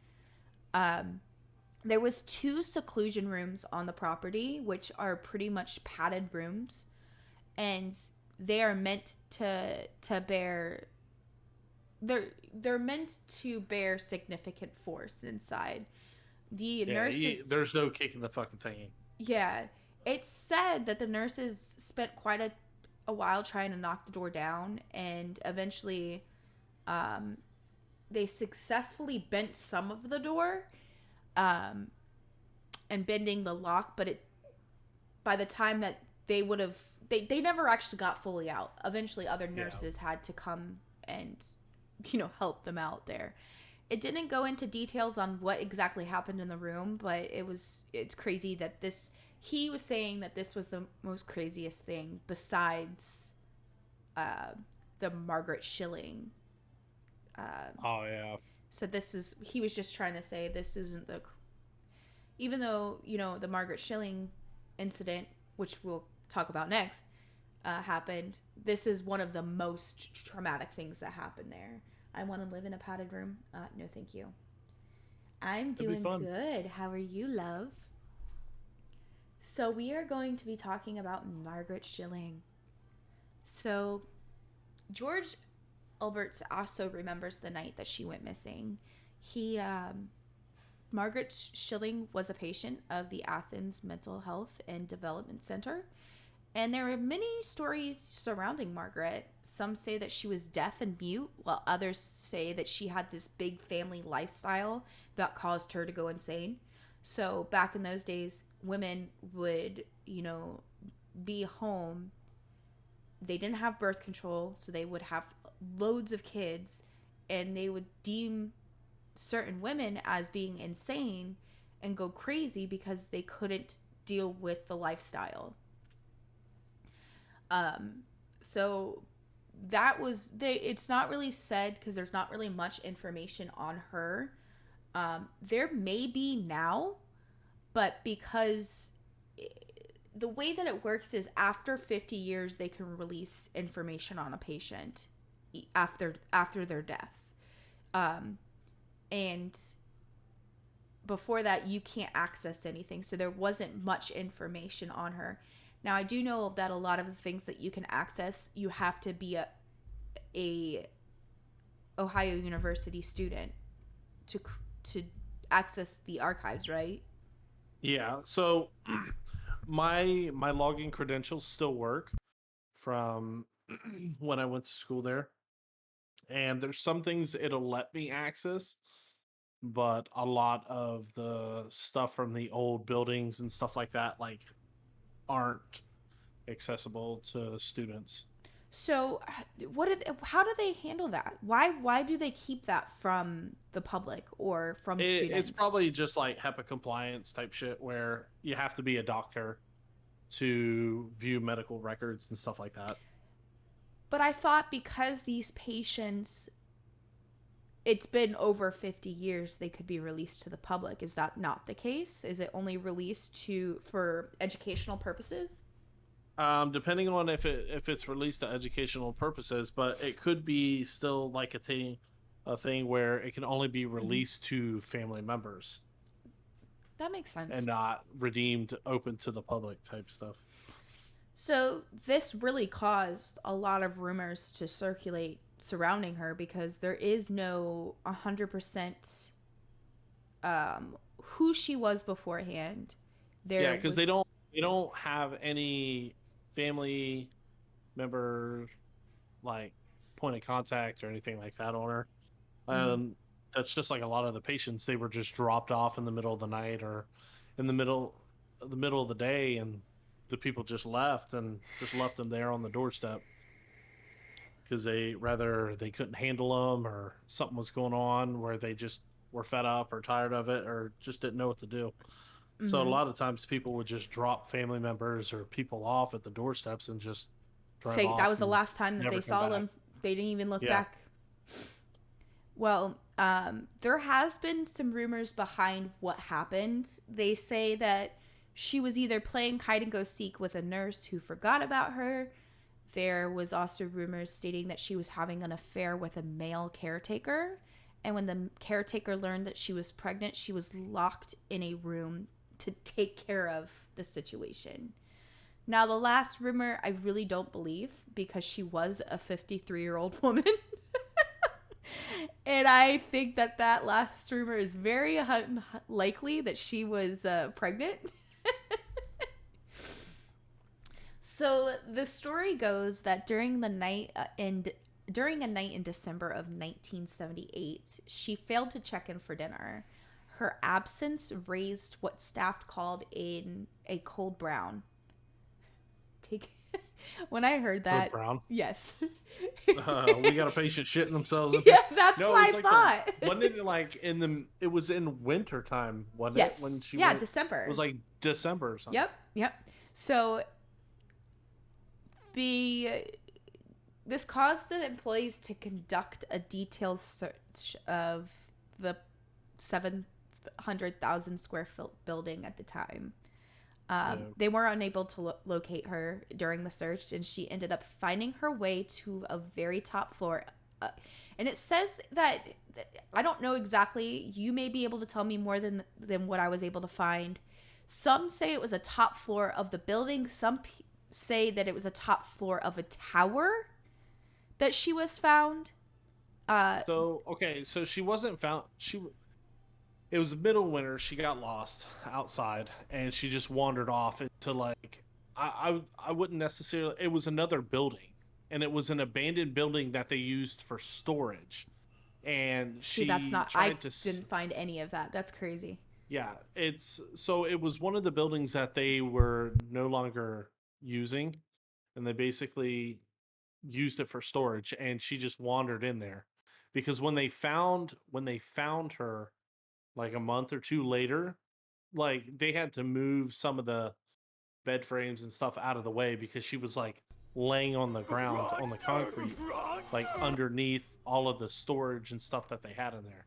There was 2 seclusion rooms on the property, which are pretty much padded rooms, and they are meant to bear. They're meant to bear significant force inside. The nurses. There's no kicking the fucking thing. Yeah, it's said that the nurses spent quite a while trying to knock the door down, and eventually, they successfully bent some of the door, and bending the lock. But by the time that they would have, they never actually got fully out. Eventually, other nurses had to come and help them out there. It didn't go into details on what exactly happened in the room, but it's crazy that he was saying that this was the most craziest thing besides the Margaret Schilling. Oh yeah. So he was just trying to say this isn't even though, the Margaret Schilling incident, which we'll talk about next, happened, this is one of the most traumatic things that happened there. I want to live in a padded room. No, thank you. I'm doing good. How are you, love? So we are going to be talking about Margaret Schilling. So George Alberts also remembers the night that she went missing. Margaret Schilling was a patient of the Athens Mental Health and Development Center. And there are many stories surrounding Margaret. Some say that she was deaf and mute, while others say that she had this big family lifestyle that caused her to go insane. So back in those days, women would, be home. They didn't have birth control, so they would have loads of kids, and they would deem certain women as being insane and go crazy because they couldn't deal with the lifestyle. So that was it's not really said because there's not really much information on her. There may be now, but because the way that it works is after 50 years, they can release information on a patient after their death. And before that, you can't access anything. So there wasn't much information on her. Now, I do know that a lot of the things that you can access, you have to be a Ohio University student to access the archives, right? Yeah. So my login credentials still work from when I went to school there. And there's some things it'll let me access, but a lot of the stuff from the old buildings and stuff like that aren't accessible to students. So, how do they handle that? Why do they keep that from the public or from It's students? probably just like HEPA compliance type shit where you have to be a doctor to view medical records and stuff like that. But I thought because these patients, it's been over 50 years, they could be released to the public. Is that not the case? Is it only released to for educational purposes? Depending on if it's released to educational purposes, but it could be still like a thing where it can only be released to family members That makes and sense. not redeemed open to the public type stuff. So this really caused a lot of rumors to circulate surrounding her because there is no 100% who she was beforehand. Yeah, There because was they don't have any family member like point of contact or anything like that on her. And that's just like a lot of the patients. They were just dropped off in the middle of the night or in the middle of the day, and the people just left them there on the doorstep because they couldn't handle them or something was going on where they just were fed up or tired of it or just didn't know what to do. So a lot of times people would just drop family members or people off at the doorsteps and just drive say that off was the and last time that never they come saw back. them. They didn't even look Yeah. back. Well, there has been some rumors behind what happened. They say that she was either playing hide and go seek with a nurse who forgot about her. There was also rumors stating that she was having an affair with a male caretaker. And when the caretaker learned that she was pregnant, she was locked in a room to take care of the situation. Now, the last rumor I really don't believe because she was a 53-year-old woman. And I think that that last rumor is very likely that she was pregnant. So the story goes that during a night in December of 1978, she failed to check in for dinner. Her absence raised what staff called in a cold brown. Take when I heard Code that, Brown. yes. We got a patient shitting themselves. Yeah, that's No, it what was I like thought. wasn't it like it was in winter time, wasn't it? Yes. When she Yeah, went, it was December. like December or something. Yep. So the this caused the employees to conduct a detailed search of the 700,000 square foot building at the time. Yeah. They were unable to locate her during the search, and she ended up finding her way to a very top floor. And it says that I don't know exactly. You may be able to tell me more than what I was able to find. Some say it was a top floor of the building. Some say that it was a top floor of a tower that she was found. So she wasn't found. It was middle winter. She got lost outside, and she just wandered off into like I wouldn't necessarily. It was another building, and it was an abandoned building that they used for storage. And See, that's she not. I tried to. didn't find any of that. That's crazy. Yeah, it was one of the buildings that they were no longer using, and they basically used it for storage, and she just wandered in there because when they found her like a month or two later, like they had to move some of the bed frames and stuff out of the way because she was like laying on the ground on the concrete like underneath all of the storage and stuff that they had in there.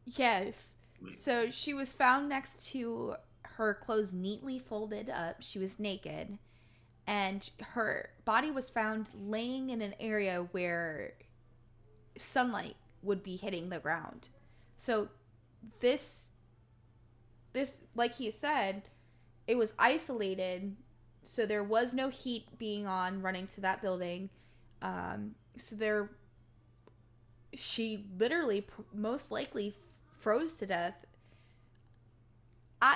Yes. So she was found next to her clothes neatly folded up. She was naked. And her body was found laying in an area where sunlight would be hitting the ground. So this like he said, it was isolated, so there was no heat being on running to that building. So there she literally most likely froze to death.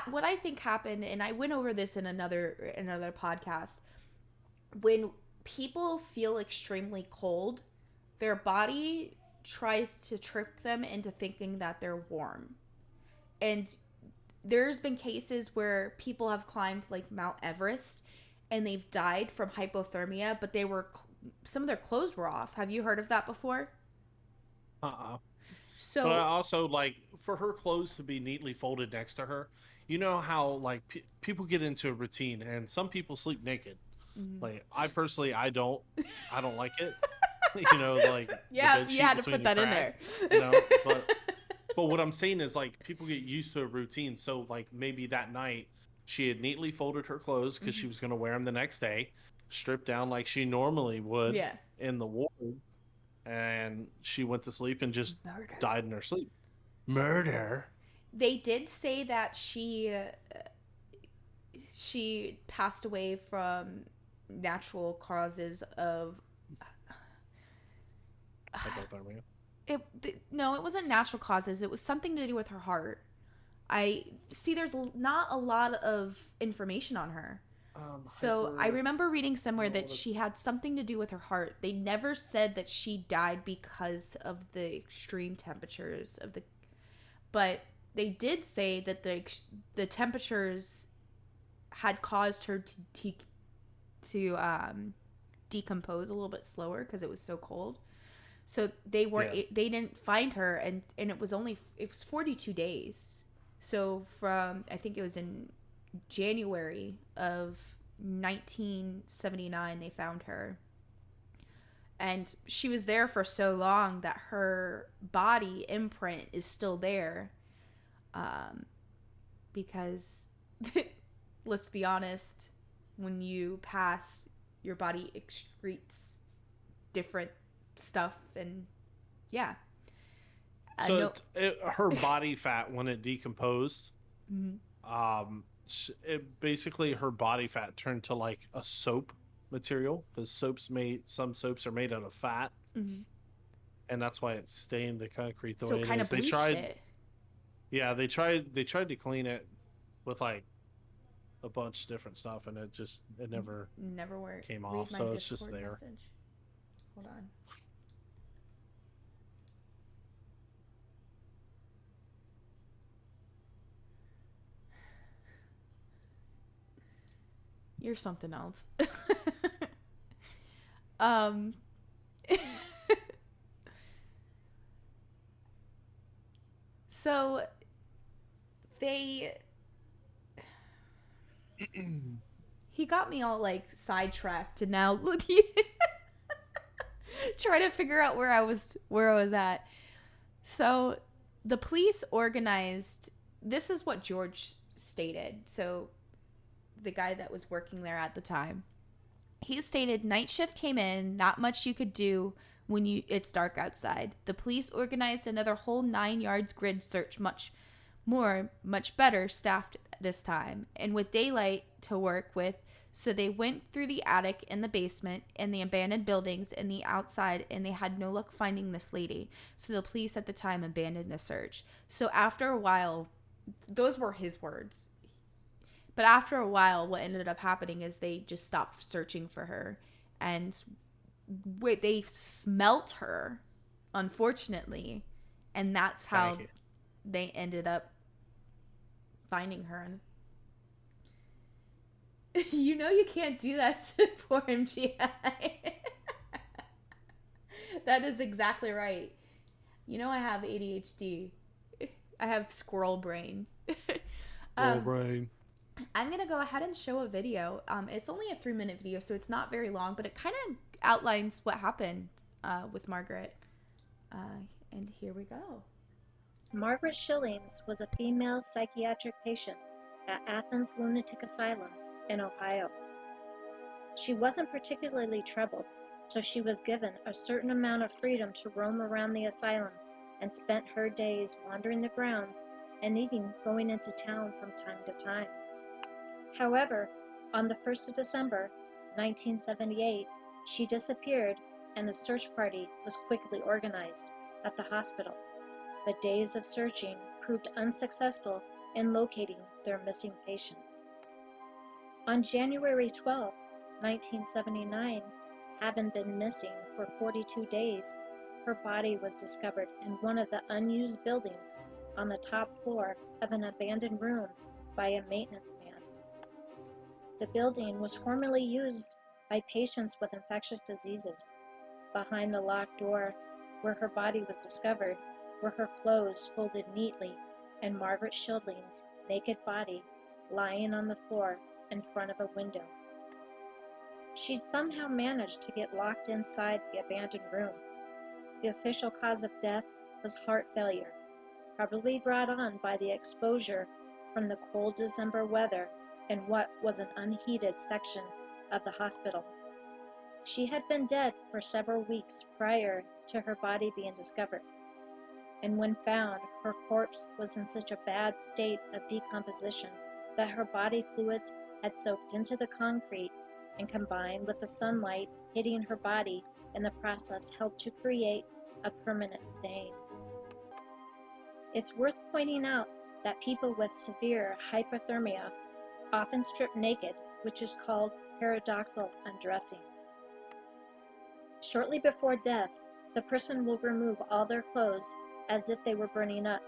What I think happened, and I went over this in another podcast, when people feel extremely cold, their body tries to trick them into thinking that they're warm. And there's been cases where people have climbed like Mount Everest and they've died from hypothermia, but some of their clothes were off. Have you heard of that before? Uh-uh. But I So, also like for her clothes to be neatly folded next to her. You know how like people get into a routine, and some people sleep naked. Like I personally, I don't like it. You know, like the yeah, bed you sheet had to between put the that in there. crack. You know, but what I'm saying is like people get used to a routine. So like maybe that night she had neatly folded her clothes because she was going to wear them the next day, stripped down like she normally would Yeah. in the ward, and she went to sleep and just Murder. died in her sleep. Murder. They did say that she passed away from natural causes of Hypothermia. no, it wasn't natural causes. It was something to do with her heart. I see there's not a lot of information on her. So I remember reading somewhere that she had something to do with her heart. They never said that she died because of the extreme temperatures of the, but they did say that the temperatures had caused her to decompose a little bit slower because it was so cold. So they didn't find her, and it was 42 days. So from, I think it was in January of 1979 they found her, and she was there for so long that her body imprint is still there, because let's be honest, when you pass, your body excretes different stuff, and yeah. So her body fat when it decomposed, it basically her body fat turned to like a soap material because some soaps are made out of fat, and that's why it stained the concrete the So way it kind is. of bleached it. Yeah, they tried to clean it with like a bunch of different stuff, and it never worked. came Read off. my So it's just Discord there. message. Hold on. You're something else. um so they he got me all like sidetracked to now look try to figure out where I was at. So the police organized, this is what George stated. So the guy that was working there at the time, he stated, night shift came in, not much you could do when it's dark outside. The police organized another whole 9 yards grid search, much better staffed this time, and with daylight to work with. So they went through the attic and the basement and the abandoned buildings and the outside, and they had no luck finding this lady. So the police at the time abandoned the search. So after a while, those were his words. But after a while, what ended up happening is they just stopped searching for her, and they smelt her, unfortunately, and that's how they ended up finding her. You know you can't do that to poor MGI. That is exactly right. You know I have ADHD. I have squirrel brain. Brain. I'm going to go ahead and show a video. It's only a 3-minute video, so it's not very long, but it kind of outlines what happened with Margaret. And here we go. Margaret Shillings was a female psychiatric patient at Athens Lunatic Asylum in Ohio. She wasn't particularly troubled, so she was given a certain amount of freedom to roam around the asylum and spent her days wandering the grounds and even going into town from time to time. However, on the 1st of December, 1978, she disappeared, and a search party was quickly organized at the hospital. But days of searching proved unsuccessful in locating their missing patient. On January 12, 1979, having been missing for 42 days, her body was discovered in one of the unused buildings on the top floor of an abandoned room by a maintenance man. The building was formerly used by patients with infectious diseases. Behind the locked door, where her body was discovered, were her clothes folded neatly and Margaret Schilding's naked body lying on the floor in front of a window. She'd somehow managed to get locked inside the abandoned room. The official cause of death was heart failure, probably brought on by the exposure from the cold December weather in what was an unheated section of the hospital. She had been dead for several weeks prior to her body being discovered, and when found, her corpse was in such a bad state of decomposition that her body fluids had soaked into the concrete and combined with the sunlight hitting her body in the process helped to create a permanent stain. It's worth pointing out that people with severe hypothermia often strip naked, which is called paradoxal undressing. Shortly before death, the person will remove all their clothes as if they were burning up,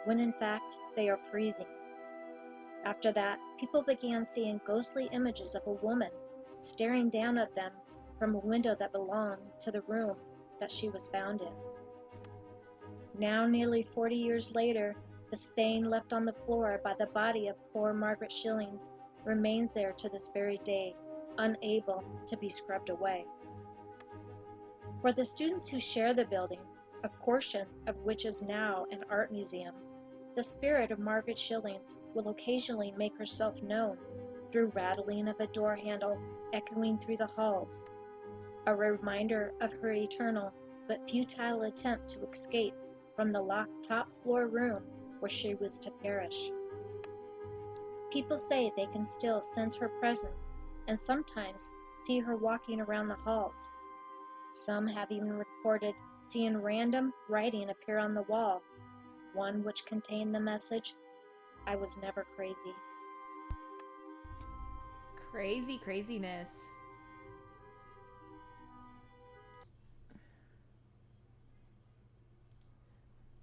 when in fact they are freezing. After that, people began seeing ghostly images of a woman staring down at them from a window that belonged to the room that she was found in. Now, nearly 40 years later, the stain left on the floor by the body of poor Margaret Schillings remains there to this very day, unable to be scrubbed away. For the students who share the building, a portion of which is now an art museum, the spirit of Margaret Schillings will occasionally make herself known through rattling of a door handle echoing through the halls, a reminder of her eternal but futile attempt to escape from the locked top floor room where she was to perish. People say they can still sense her presence and sometimes see her walking around the halls. Some have even reported seeing random writing appear on the wall, one which contained the message, "I was never crazy." Craziness.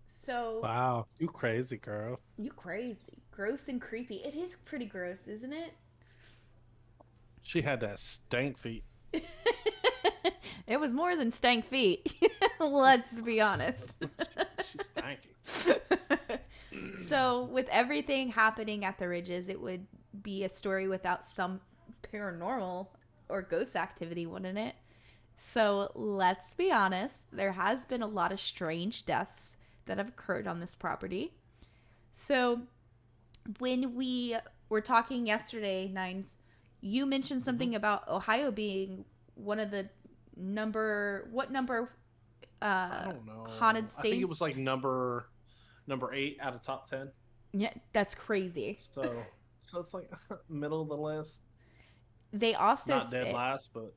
So, Wow, you crazy girl. you crazy. Gross and creepy. It is pretty gross, isn't it? She had that stank feet. It was more than stank feet. Let's be honest. She's stanky. So, with everything happening at the Ridges, it would be a story without some paranormal or ghost activity, wouldn't it? So, let's be honest. There has been a lot of strange deaths that have occurred on this property. So, when we were talking yesterday, Nines, you mentioned something about Ohio being one of the number I don't know. haunted states. I think it was like number 8 out of top 10. Yeah, that's crazy. So it's like middle of the list. They also Not dead last, but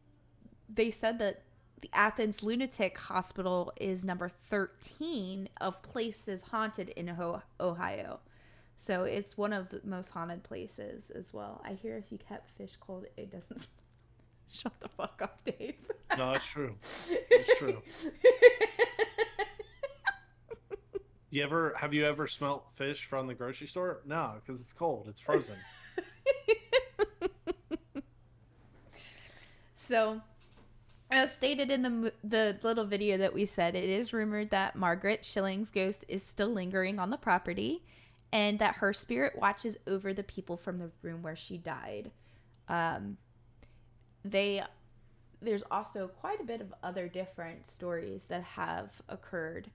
they said that the Athens Lunatic Hospital is number 13 of places haunted in Ohio. So it's one of the most haunted places as well. I hear if you kept fish cold, it doesn't. Shut the fuck up, Dave. no, it's true. It's true. Have you ever smelt fish from the grocery store? No, because it's cold. It's frozen. So, as stated in the little video that we said, it is rumored that Margaret Schilling's ghost is still lingering on the property, and that her spirit watches over the people from the room where she died. There's also quite a bit of other different stories that have occurred.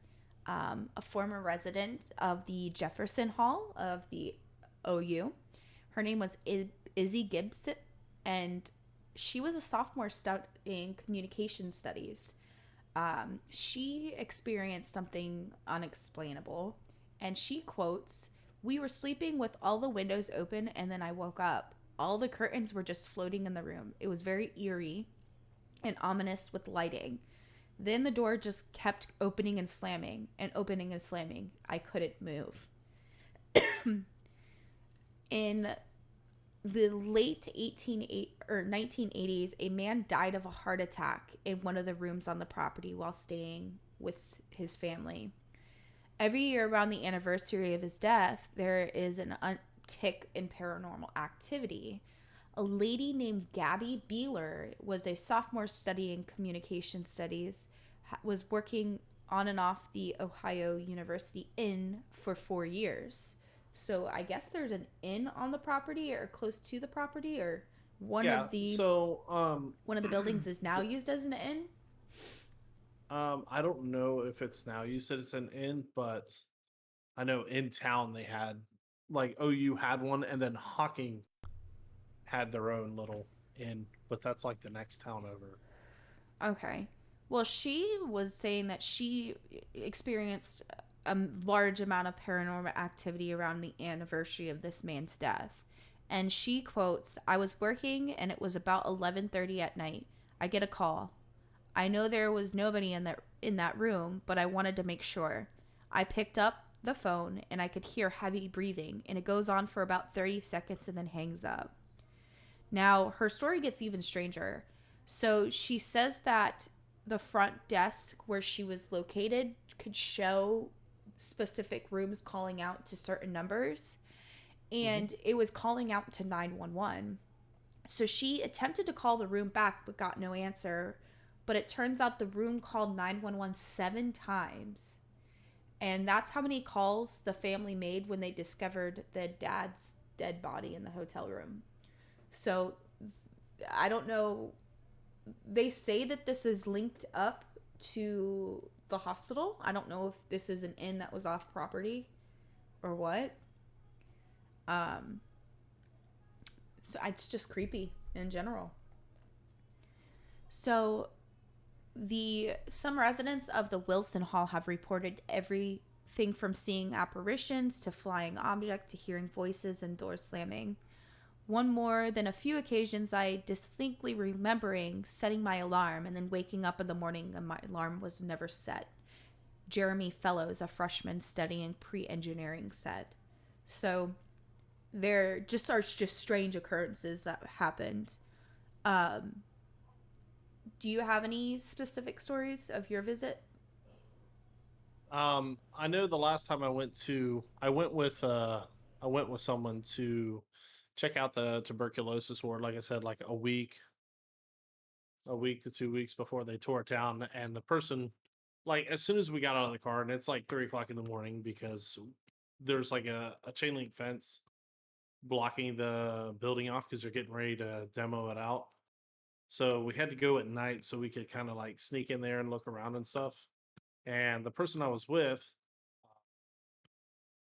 A former resident of the Jefferson Hall of the OU, her name was Izzy Gibson, and she was a sophomore studying communication studies. She experienced something unexplainable, and she quotes, "We were sleeping with all the windows open, and then I woke up. All the curtains were just floating in the room. It was very eerie and ominous with lighting. Then the door just kept opening and slamming and opening and slamming. I couldn't move." In the late 1980s, a man died of a heart attack in one of the rooms on the property while staying with his family. Every year around the anniversary of his death, there is an uptick in paranormal activity. a lady named Gabby Beeler was a sophomore studying communication studies, was working on and off the Ohio University Inn for 4 years. So I guess there's an inn on the property or close to the property, or one Yeah. of the So one of the buildings is now used as an inn. I don't know if it's now used as an inn, but I know in town they had like OU had one, and then Hocking had their own little inn, but that's like the next town over. Okay. Well, she was saying that she experienced a large amount of paranormal activity around the anniversary of this man's death. And she quotes, "I was working and it was about 11:30 at night. I get a call. I know there was nobody in that room, but I wanted to make sure. I picked up the phone and I could hear heavy breathing, and it goes on for about 30 seconds and then hangs up." Now, her story gets even stranger. So she says that the front desk where she was located could show specific rooms calling out to certain numbers, Hmm. and it was calling out to 911. So she attempted to call the room back but got no answer. But it turns out the room called 911 7 times. And that's how many calls the family made when they discovered the dad's dead body in the hotel room. So I don't know. They say that this is linked up to the hospital. I don't know if this is an inn that was off property or what. Um, so it's just creepy in general. So the some residents of the Wilson Hall have reported everything from seeing apparitions to flying objects to hearing voices and doors slamming. One more than a few occasions I distinctly remembering setting my alarm and then waking up in the morning and my alarm was never set. Jeremy Fellows, a freshman studying pre-engineering, said. So there just are just strange occurrences that happened. Um, do you have any specific stories of your visit? I know the last time I went with someone to check out the tuberculosis ward, like I said, like a week to 2 weeks before they tore it down. And the person, like, as soon as we got out of the car, and it's like 3 o'clock in the morning because there's like a chain link fence blocking the building off because they're getting ready to demo it out. So we had to go at night so we could kind of like sneak in there and look around and stuff. And the person I was with,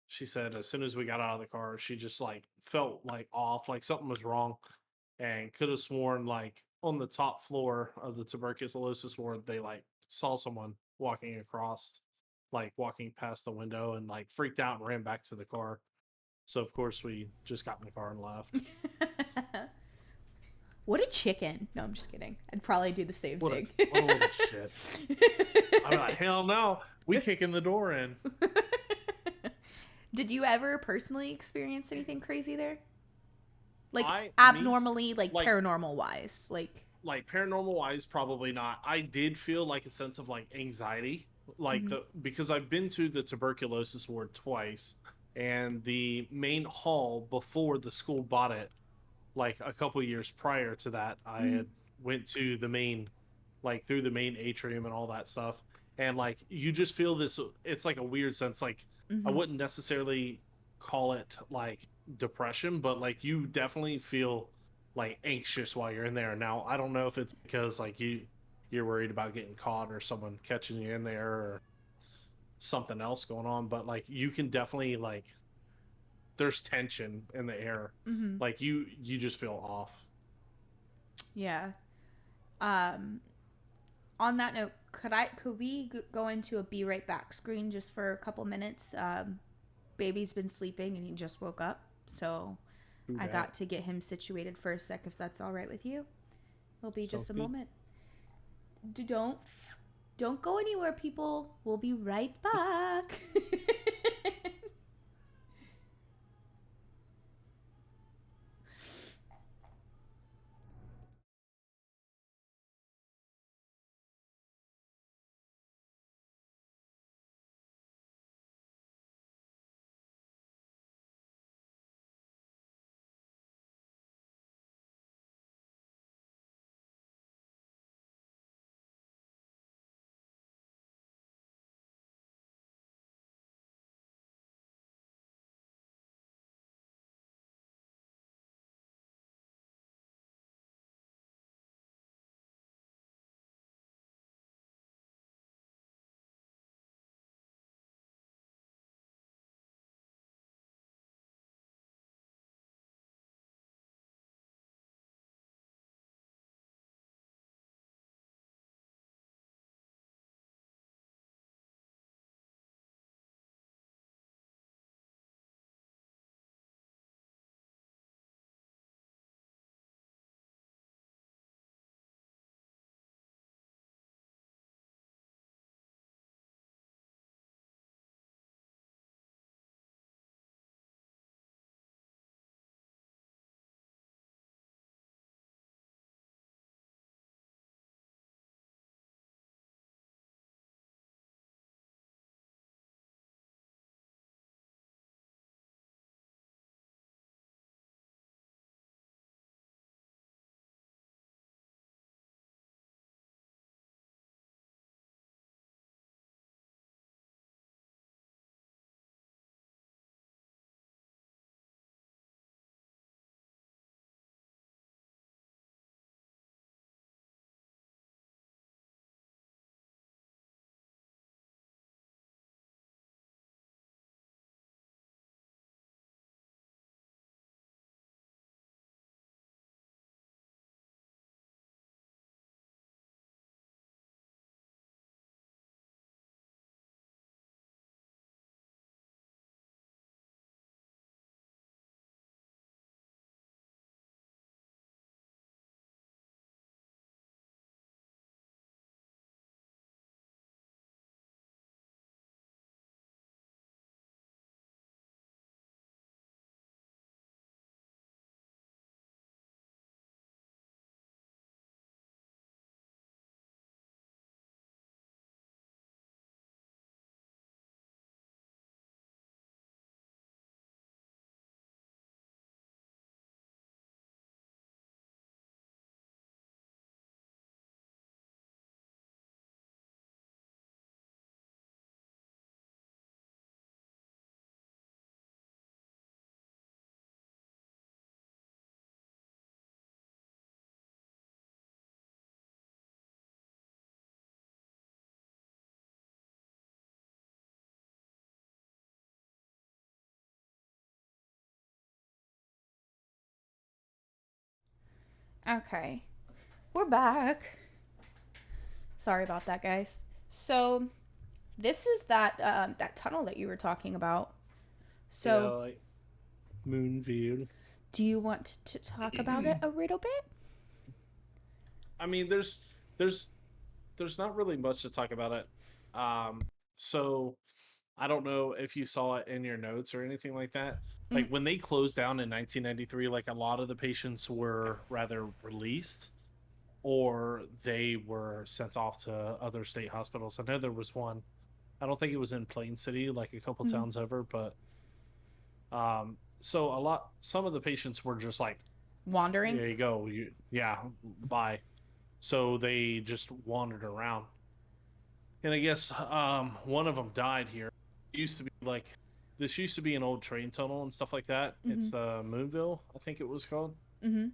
she said as soon as we got out of the car, she just like felt like off, like something was wrong, and could have sworn like on the top floor of the tuberculosis ward, they like saw someone walking across, like walking past the window, and like freaked out and ran back to the car. So of course we just got in the car and left. What a chicken. No, I'm just kidding. I'd probably do the same What a thing. what a little shit. I'm like, hell no, we kicking the door in. Did you ever personally experience anything crazy there? Like I me abnormally, like like paranormal wise? like paranormal wise, probably not. I did feel like a sense of like anxiety, like Mhm. the because I've been to the tuberculosis ward twice, and the main hall before the school bought it, like a couple years prior to that, I Mhm. had went to the main, like through the main atrium and all that stuff, and like you just feel this. It's like a weird sense. Like I Mhm. wouldn't necessarily call it like depression, but like you definitely feel like anxious while you're in there. Now I don't know if it's because like you're worried about getting caught or someone catching you in there or something else going on, but like you can definitely like there's tension in the air. Mhm. Like you just feel off. Yeah. Um on that note, could we go into a be right back screen just for a couple minutes? Baby's been sleeping and he just woke up. So True I that. got to get him situated for a sec if that's all right with you. It'll be just Sounds a good. moment. Don't go anywhere, people. We'll be right back. Okay. We're back. Sorry about that, guys. So, this is that tunnel that you were talking about. Yeah, So, like moon view. do you want to talk about it a little bit? I mean, there's there's not really much to talk about it. So I don't know if you saw it in your notes or anything like that. Like when they closed down in 1993, like a lot of the patients were rather released or they were sent off to other state hospitals. I know there was one. I don't think it was in Plain City, like a couple Mm-hmm. towns over, but so some of the patients were just like, Wandering? there you go, yeah, bye. So they just wandered around, and I guess one of them died here. It used to be like this used to be an old train tunnel and stuff like that. Mm-hmm. It's the Moonville, I think it was called. Mm-hmm.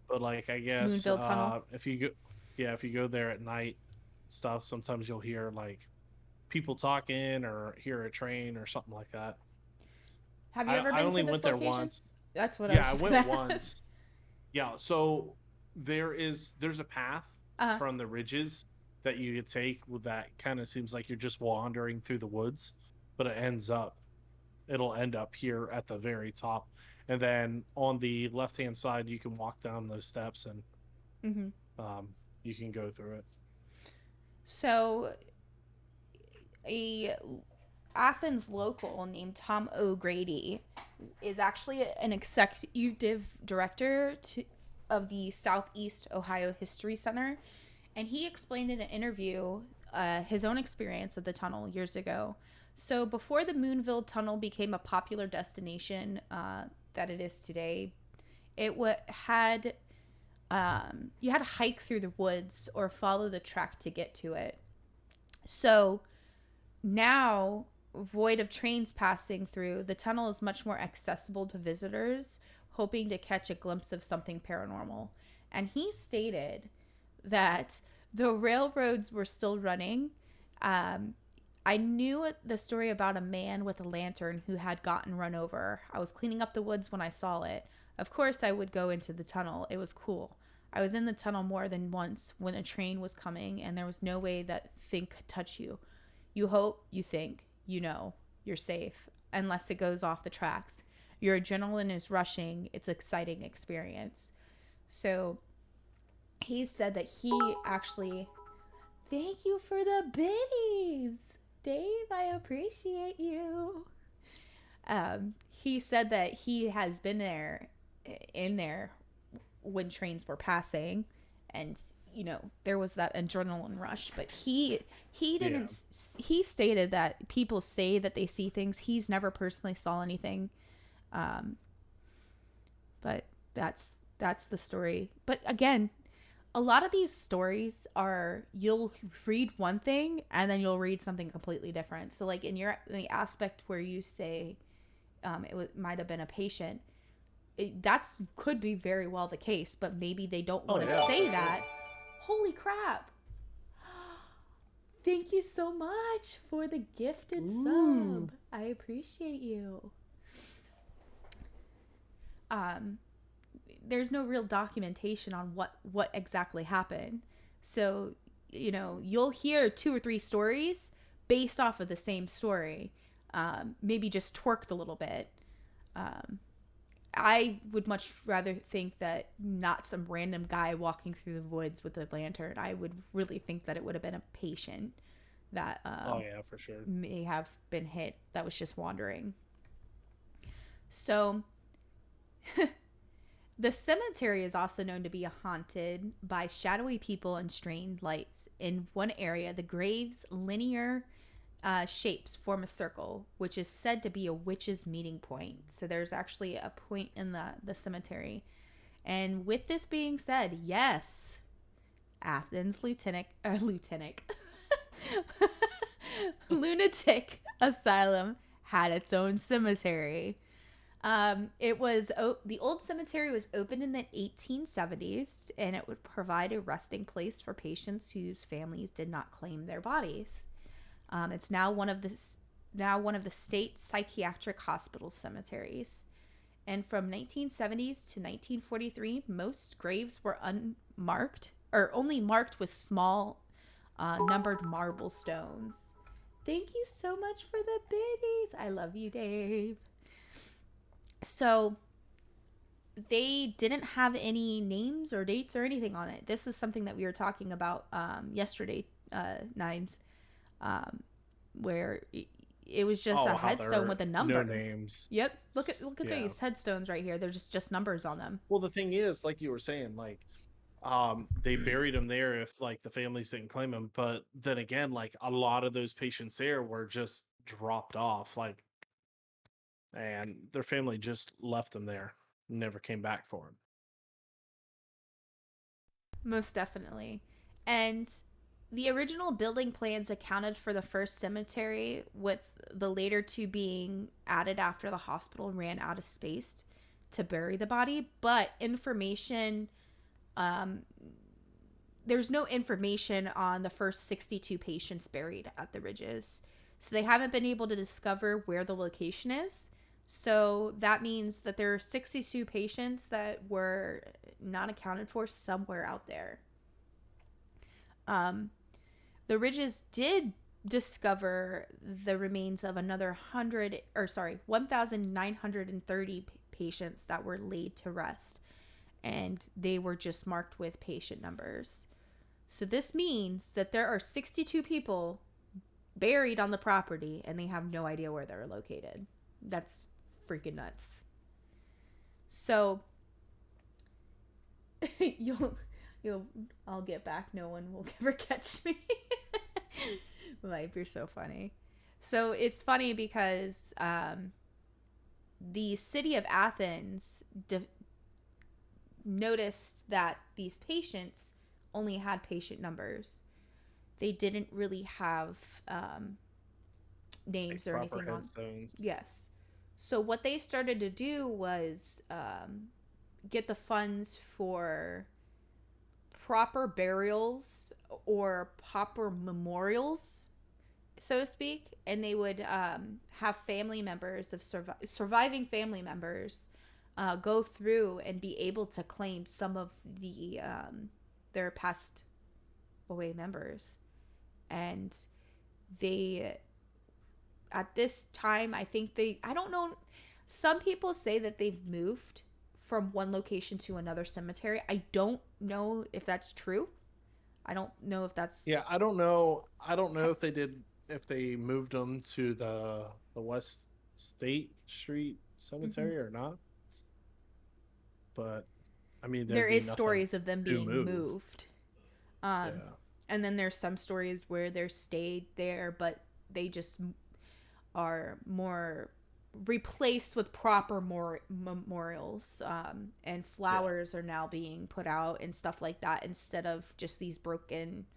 But like I guess Moonville Tunnel. if you go, yeah, if you go there at night, stuff, sometimes you'll hear like people talking or hear a train or something like that. Have you I ever I been to only this went there location? once. That's what I was Yeah, I just went gonna ask. once. Yeah, so there's a path Uh-huh. from the ridges that you could take that kind of seems like you're just wandering through the woods, but it'll end up here at the very top. And then on the left-hand side you can walk down those steps and Mm-hmm. um you can go through it. So, a Athens local named Tom O'Grady is actually an executive director of the Southeast Ohio History Center. And he explained in an interview his own experience at the tunnel years ago. So, before the Moonville Tunnel became a popular destination that it is today, had you had to hike through the woods or follow the track to get to it. So now, void of trains passing through, the tunnel is much more accessible to visitors hoping to catch a glimpse of something paranormal. And he stated that the railroads were still running. I knew the story about a man with a lantern who had gotten run over. I was cleaning up the woods when I saw it. Of course, I would go into the tunnel. It was cool. I was in the tunnel more than once when a train was coming, and there was no way that thing could touch you. You hope, you think, you know, you're safe, unless it goes off the tracks. Your adrenaline is rushing. It's an exciting experience. So he said that he actually, thank you for the biddies, Dave. I appreciate you. He said that he has been in there when trains were passing, and there was that adrenaline rush. But he didn't. Yeah. He stated that people say that they see things. He's never personally saw anything. But that's the story. But again, a lot of these stories are, you'll read one thing and then you'll read something completely different. So like in the aspect where you say might have been a patient, that's could be very well the case, but maybe they don't want to say that. Holy crap. Thank you so much for the gifted sub. I appreciate you. There's no real documentation on what exactly happened. So, you'll hear 2 or 3 stories based off of the same story. Maybe just twerked a little bit. I would much rather think that not some random guy walking through the woods with a lantern. I would really think that it would have been a patient that oh yeah, for sure, may have been hit, that was just wandering. So the cemetery is also known to be haunted by shadowy people and strange lights. In one area, the graves' linear shapes form a circle, which is said to be a witch's meeting point. So there's actually a point in the cemetery. And with this being said, yes, Athens Lunatic Asylum had its own cemetery. The old cemetery was opened in the 1870s, and it would provide a resting place for patients whose families did not claim their bodies. It's now one of the state psychiatric hospital cemeteries, And from 1970s to 1943, most graves were unmarked or only marked with small numbered marble stones. Thank you so much for the biddies. I love you, Dave. So they didn't have any names or dates or anything on it. This is something that we were talking about yesterday, Nines, where it was just a headstone with a number. No names. Yep. Look at these headstones right here. They're just numbers on them. Well, the thing is, like you were saying, like they buried them there if like the families didn't claim them, but then again, like a lot of those patients there were just dropped off, like, and their family just left them there, never came back for them. Most definitely. And the original building plans accounted for the first cemetery, with the later two being added after the hospital ran out of space to bury the body. But there's no information on the first 62 patients buried at the ridges. So they haven't been able to discover where the location is. So that means that there are 62 patients that were not accounted for somewhere out there. The ridges did discover the remains of another 1,930 patients that were laid to rest, and they were just marked with patient numbers. So this means that there are 62 people buried on the property, and they have no idea where they're located. That's freaking nuts. So I'll get back. No one will ever catch me. Life, you're so funny. So it's funny because the city of Athens noticed that these patients only had patient numbers. They didn't really have names or anything on. Yes. So what they started to do was get the funds for proper burials or proper memorials, so to speak, and they would have family members of surviving family members go through and be able to claim some of the their passed away members. And they, at this time, I don't know, some people say that they've moved from one location to another cemetery. I don't know if that's true. I don't know if that's... Yeah, I don't know if they moved them to the West State Street Cemetery or not. But I mean, there is stories of them being moved. Yeah. And then there's some stories where they're stayed there, but they just are more replaced with proper memorials, and flowers are now being put out and stuff like that, instead of just these broken,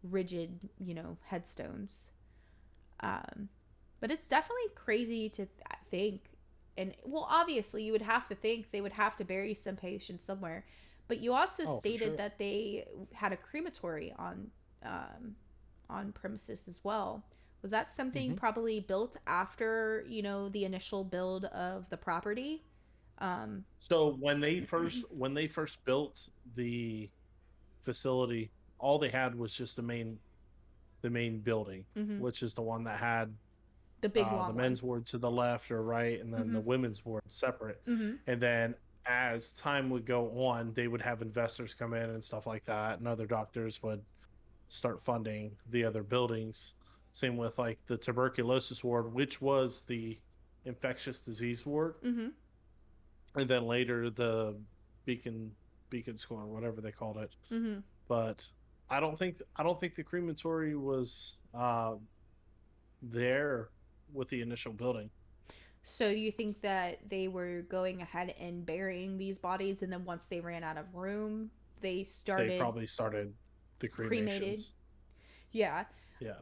rigid, headstones. But it's definitely crazy to think. And well, obviously you would have to think they would have to bury some patients somewhere, but you also stated that they had a crematory on premises as well. Was that something probably built after, the initial build of the property? So when they first built the facility, all they had was just the main building, which is the one that had the big long the men's ward to the left or right, and then the women's ward separate. And then as time would go on, they would have investors come in and stuff like that, and other doctors would start funding the other buildings. Same with like the tuberculosis ward, which was the infectious disease ward, and then later the beacon school or whatever they called it. But I don't think the crematory was there with the initial building. So you think that they were going ahead and burying these bodies, and then once they ran out of room, they probably started the cremated. Yeah.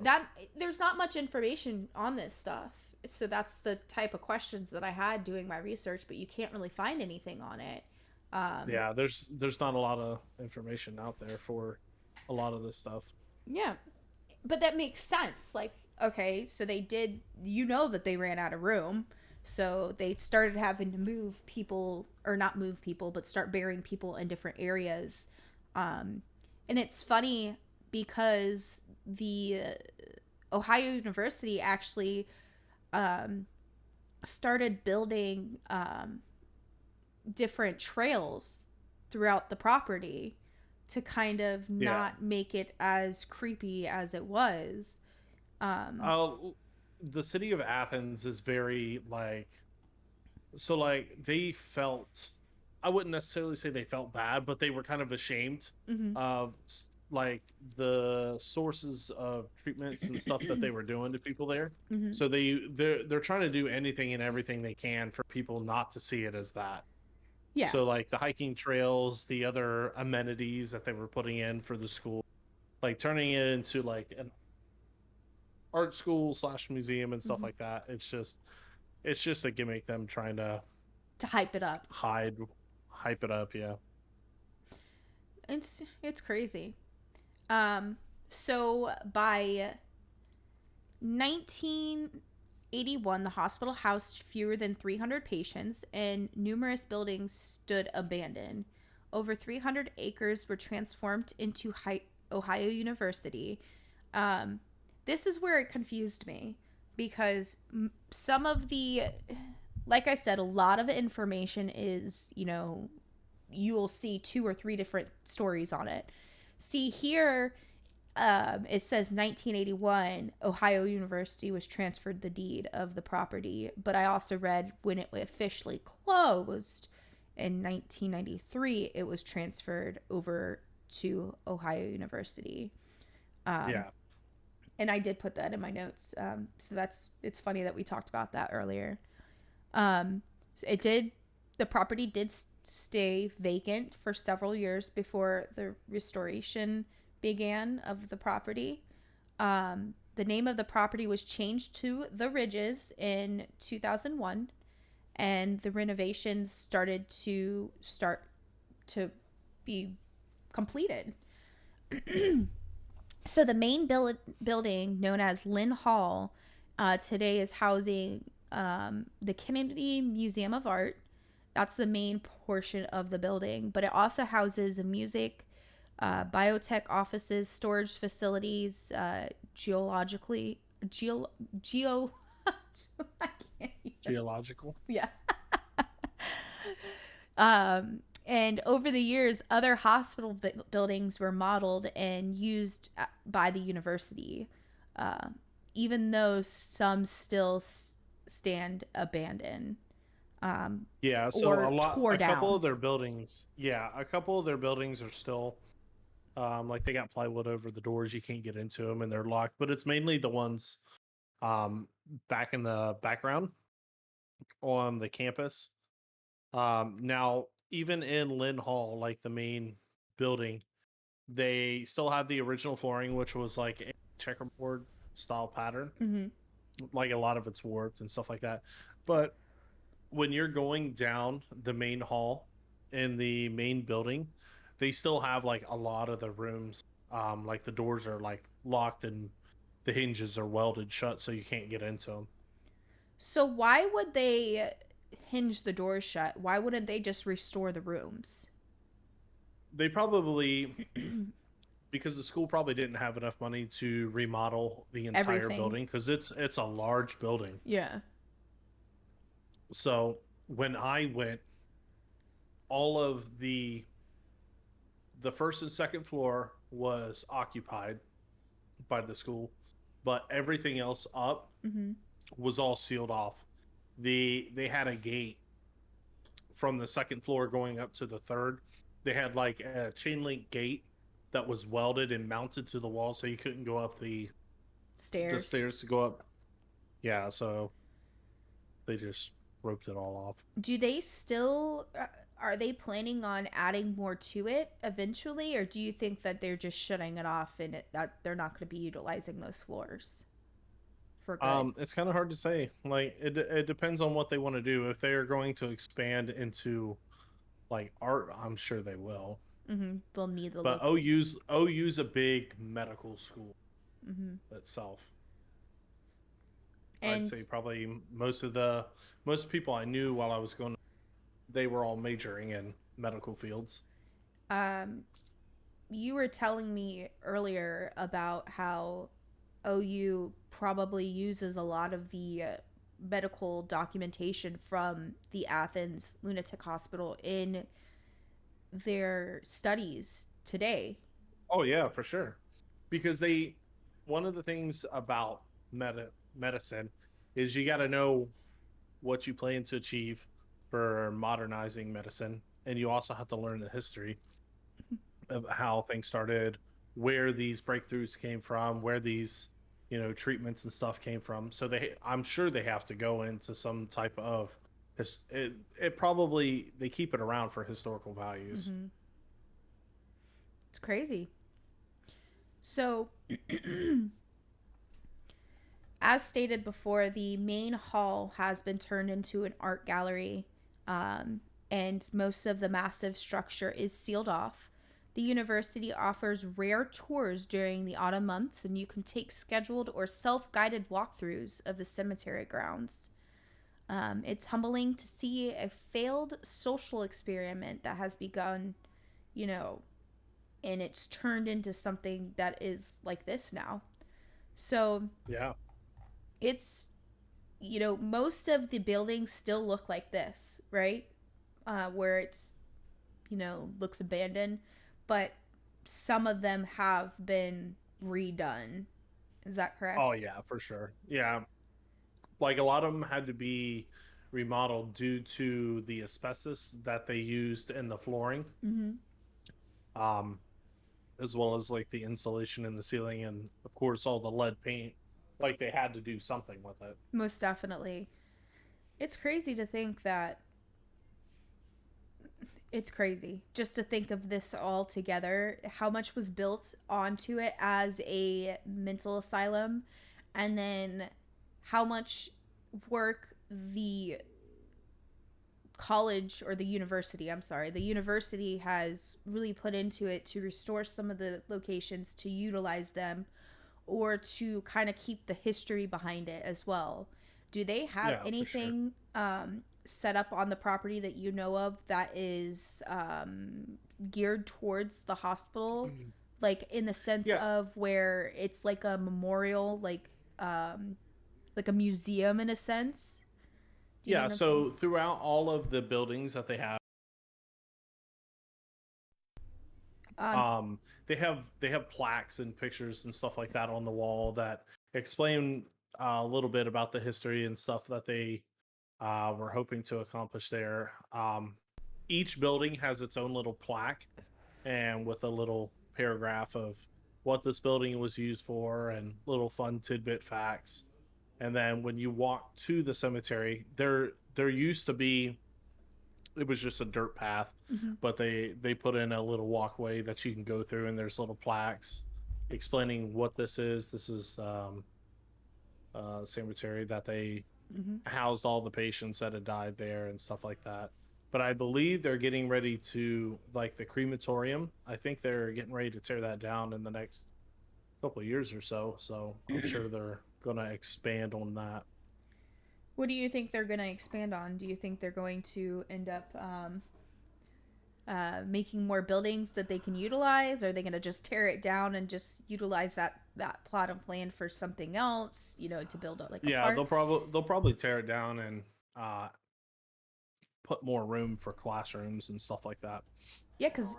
That there's not much information on this stuff, so that's the type of questions that I had doing my research, but you can't really find anything on it. Yeah, there's not a lot of information out there for a lot of this stuff. Yeah, but that makes sense. Like, okay, so they did, that they ran out of room, So they started having to move people, or not move people, but start burying people in different areas. And it's funny because the Ohio University actually started building different trails throughout the property to kind of Yeah. not make it as creepy as it was. Um, Uh, the city of Athens is very like, so like they felt, I wouldn't necessarily say they felt bad, but they were kind of ashamed mhm, of like the sources of treatments and stuff that they were doing to people there. mhm. So they're trying to do anything and everything they can for people not to see it as that. Yeah. So like the hiking trails, the other amenities that they were putting in for the school, like turning it into like an art school slash museum and stuff Mhm. like that. It's just a gimmick them trying to To hype it up. hide hype it up, yeah. It's crazy. Um, so by 1981, the hospital housed fewer than 300 patients, and numerous buildings stood abandoned. Over 300 acres were transformed into Ohio University. Um, this is where it confused me because some of the, like I said, a lot of information is, you'll see two or three different stories on it. See here, it says 1981, Ohio University was transferred the deed of the property, but I also read when it officially closed in 1993, it was transferred over to Ohio University. Um, Yeah. and I did put that in my notes. So it's funny that we talked about that earlier. So the property did stay vacant for several years before the restoration began of the property. The name of the property was changed to The Ridges in 2001, and the renovations start to be completed. So the main building, known as Lynn Hall, today is housing the Kennedy Museum of Art. That's the main portion of the building, but it also houses a music, biotech offices, storage facilities, geologically geo. I can't even. Geological. Yeah. And over the years, other hospital buildings were modeled and used by the university, uh, even though some still stand abandoned, Yeah, so or tore a couple down. of their buildings, yeah, a couple of their buildings are still like they got plywood over the doors, you can't get into them and they're locked, but it's mainly the ones um back in the background on the campus. Now even in Lynn Hall, like the main building, they still have the original flooring, which was like a checkerboard style pattern. Mm-hmm. Like a lot of it's warped and stuff like that. But when you're going down the main hall in the main building, they still have like a lot of the rooms. Like the doors are like locked and the hinges are welded shut, so you can't get into them. So why would they hinge the doors shut? Why wouldn't they just restore the rooms? They probably, because the school probably didn't have enough money to remodel the entire Everything. building because it's a large building. Yeah. So when I went, all of the first and second floor was occupied by the school, but everything else up Mm-hmm. was all sealed off. They had a gate from the second floor going up to the third. They had like a chain link gate that was welded and mounted to the wall, so you couldn't go up the Stairs. stairs to go up. Yeah, so they just roped it all off. Do they still are they planning on adding more to it eventually, or do you think that they're just shutting it off and that they're not going to be utilizing those floors for good? It's kind of hard to say. Like it depends on what they want to do. If they are going to expand into like art, I'm sure they will. Mm-hmm. They'll need the But local. OU's a big medical school Mm-hmm. itself. I'd And say probably most people I knew while I was going, they were all majoring in medical fields. um, you were telling me earlier about how OU probably uses a lot of the medical documentation from the Athens Lunatic Hospital in their studies today. Oh yeah, for sure. Because one of the things about medicine is you got to know what you plan to achieve for modernizing medicine, and you also have to learn the history of how things started, where these breakthroughs came from, where these, treatments and stuff came from. So I'm sure they have to go into some type of it probably they keep it around for historical values. Mm-hmm. It's crazy. So, as stated before, the main hall has been turned into an art gallery, and most of the massive structure is sealed off. The university offers rare tours during the autumn months, and you can take scheduled or self guided walkthroughs of the cemetery grounds. It's humbling to see a failed social experiment that has begun, you know, and it's turned into something that is like this now. So Yeah. it's, most of the buildings still look like this, right? Where it's, looks abandoned, but some of them have been redone. Is that Oh correct? yeah, for sure. Yeah, like a lot of them had to be remodeled due to the asbestos that they used in the flooring, Mm-hmm. um, as well as like the insulation in the ceiling, and of course all the lead paint. Like they had to do something with it. Most definitely. It's crazy to think that it's crazy just to think of this all together, how much was built onto it as a mental asylum, and then how much work the college or the university, I'm sorry, the university has really put into it to restore some of the locations, to utilize them, or to kind of keep the history behind it as well. Do they have Yeah, for sure. anything set up on the property that you know of that is geared towards the hospital? Like in the sense Yeah, of where it's like a memorial, like a museum in a sense. Do you know yeah. what I'm saying? So throughout all of the buildings that they have, Um, um, they have plaques and pictures and stuff like that on the wall that explain a little bit about the history and stuff that they were hoping to accomplish there. Each building has its own little plaque and with a little paragraph of what this building was used for and little fun tidbit facts. And then when you walk to the cemetery, there used to be, it was just a dirt path, mhm. but they put in a little walkway that you can go through, and there's little plaques explaining what this is. This is cemetery that they Hmm. housed all the patients that had died there and stuff like that. But I believe they're getting ready to, like the crematorium, I think they're getting ready to tear that down in the next couple of years or so. So I'm sure they're going to expand on that. What do you think they're going to expand on? Do you think they're going to end up making more buildings that they can utilize? Are they going to just tear it down and just utilize that plot of land for something else? To build up like a Yeah, park. they'll probably tear it down and uh, put more room for classrooms and stuff like that. Yeah, because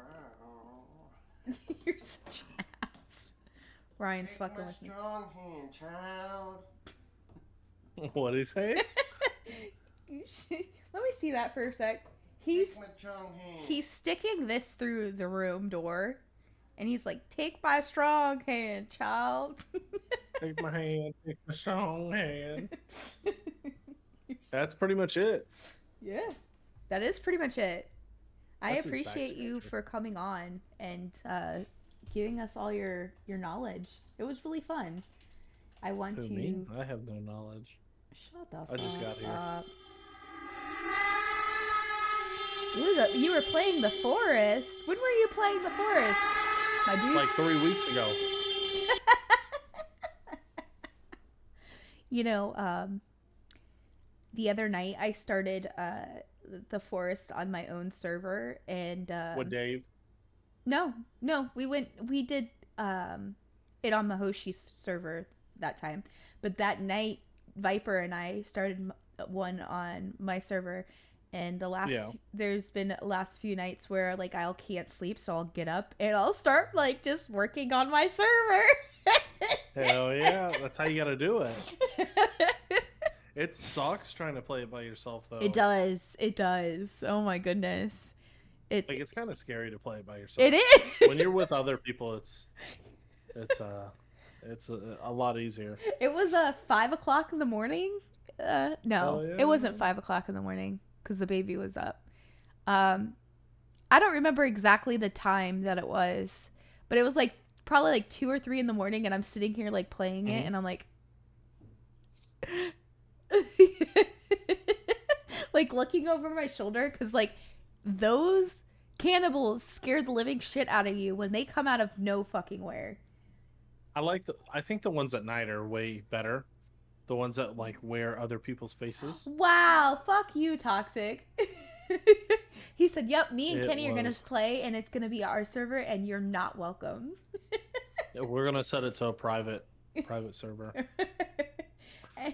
you're such an ass. Ryan's Take fucking my with me. strong hand, child. What did he say? Let me see that for a sec. Take my strong hand. He's sticking this through the room door, and he's like, "Take my strong hand, child." Take my hand, take my strong hand. You're That's pretty much it. Yeah, that is pretty much it. I That's his appreciate you backstory. for coming on and giving us all your knowledge. It was really fun. I want Who, to me? I have no knowledge. shut the I just got fuck here. up. You were playing the forest. When were you playing the forest, my dude? Like 3 weeks ago. You know, the other night I started the forest on my own server, and What, Dave? no, we did it on Mahoshi's server that time, but that night Viper and I started one on my server, and there's been last few nights where like I can't sleep, so I'll get up and I'll start like just working on my server. Hell yeah, that's how you gotta do it. It sucks trying to play it by yourself, though. It does. Oh my goodness. It's kind of scary to play it by yourself. It is. When you're with other people, it's a lot easier. It was 5 o'clock in the morning. No, Oh, yeah. it wasn't 5 o'clock in the morning because the baby was up. I don't remember exactly the time that it was, but it was like probably like 2 or 3 in the morning, and I'm sitting here like playing it, and I'm like, like looking over my shoulder because like those cannibals scare the living shit out of you when they come out of no fucking where. I think the ones at night are way better. The ones that like wear other people's faces. Wow, fuck you, Toxic. He said, yep, me and Kenny are going to play, and it's going to be our server, and you're not welcome. We're going to set it to a private server.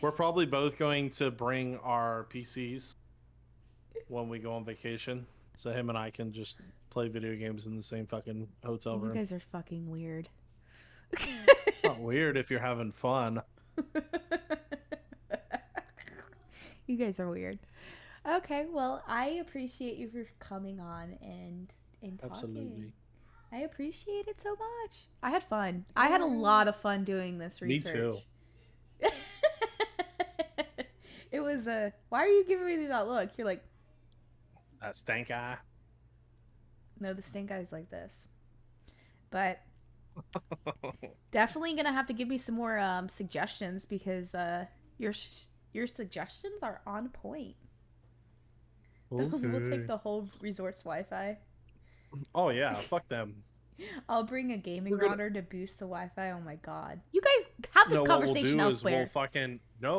We're probably both going to bring our PCs when we go on vacation, so him and I can just play video games in the same fucking hotel room. You guys are fucking weird. It's not weird if you're having fun. You guys are weird. Okay, well, I appreciate you for coming on and talking. Absolutely. I appreciate it so much. I had fun. I had a lot of fun doing this research. Me too. It was why are you giving me that look? You're like, that stank eye. No, the stink eye's like this. But definitely gonna have to give me some more suggestions because your suggestions are on point. Okay. We'll take the whole resort's Wi-Fi. Oh yeah, fuck them. I'll bring a gaming router to boost the Wi-Fi. Oh my god, you guys have this conversation elsewhere.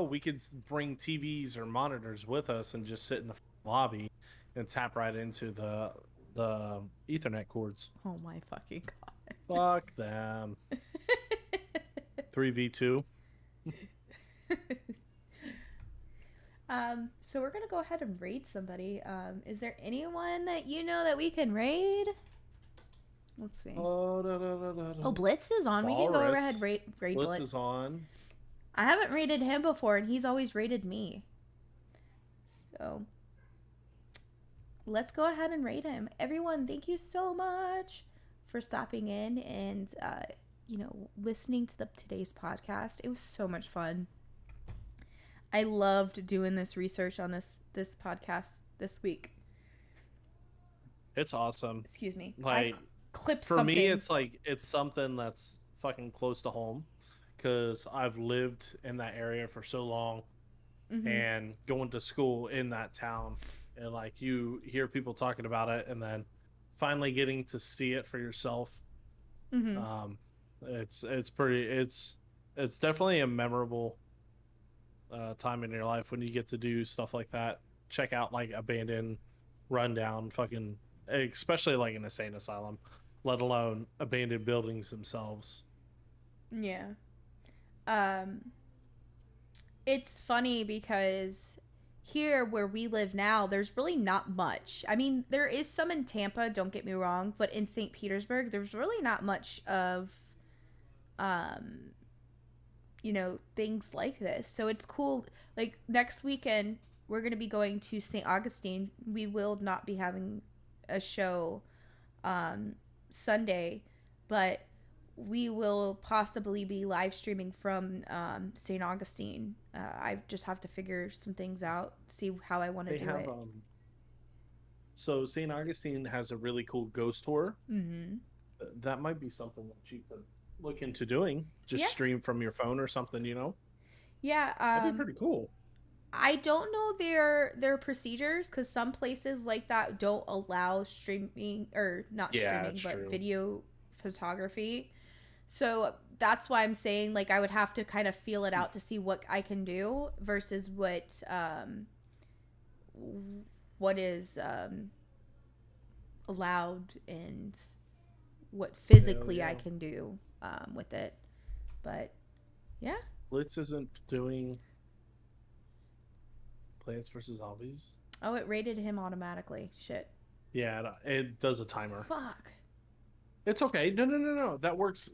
We could bring TVs or monitors with us and just sit in the lobby and tap right into the Ethernet cords. Oh my fucking god. Fuck them. 3v2. So we're gonna go ahead and raid somebody. Is there anyone that you know that we can raid? Let's see. Oh, Blitz is on. We can go ahead and raid Blitz. Blitz is on. I haven't raided him before, and he's always raided me. So let's go ahead and raid him. Everyone, thank you so much for stopping in and listening to today's podcast. It was so much fun. I loved doing this research on this podcast this week. It's awesome. Excuse me. Like, clipped for something. me, it's something that's fucking close to home because I've lived in that area for so long, and going to school in that town, and like you hear people talking about it, and then finally getting to see it for yourself. It's definitely a memorable time in your life when you get to do stuff like that. Check out like abandoned, rundown, fucking, especially like an insane asylum, let alone abandoned buildings themselves. Yeah. It's funny because here where we live now, there's really not much. I mean, there is some in Tampa, don't get me wrong, but in St. Petersburg, there's really not much of things like this. So it's cool. Like next weekend, we're going to be going to St. Augustine. We will not be having a show Sunday, but we will possibly be live streaming from St. Augustine. I just have to figure some things out, see how I want to do it. So St. Augustine has a really cool ghost tour. That might be something that you could look into doing. Just stream from your phone or something, Yeah, that'd be pretty cool. I don't know their procedures because some places like that don't allow streaming or not streaming, but true. video photography. So that's why I'm saying like I would have to kind of feel it out to see what I can do versus what is allowed and what physically I yeah. can do with it. But yeah. Blitz isn't doing Plants vs Zombies. Oh, it rated him automatically. Shit. Yeah, it does a timer. Fuck. It's okay. No. That works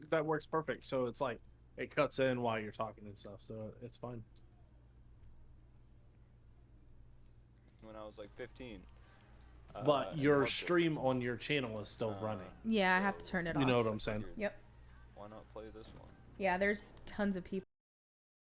perfect. So it's like it cuts in while you're talking and stuff. So it's fine. When I was like 15. But and your loved it. stream on your channel is still running. Yeah, I have to turn it off. You know what I'm saying? Yep. Why not play this one? Yeah, there's tons of people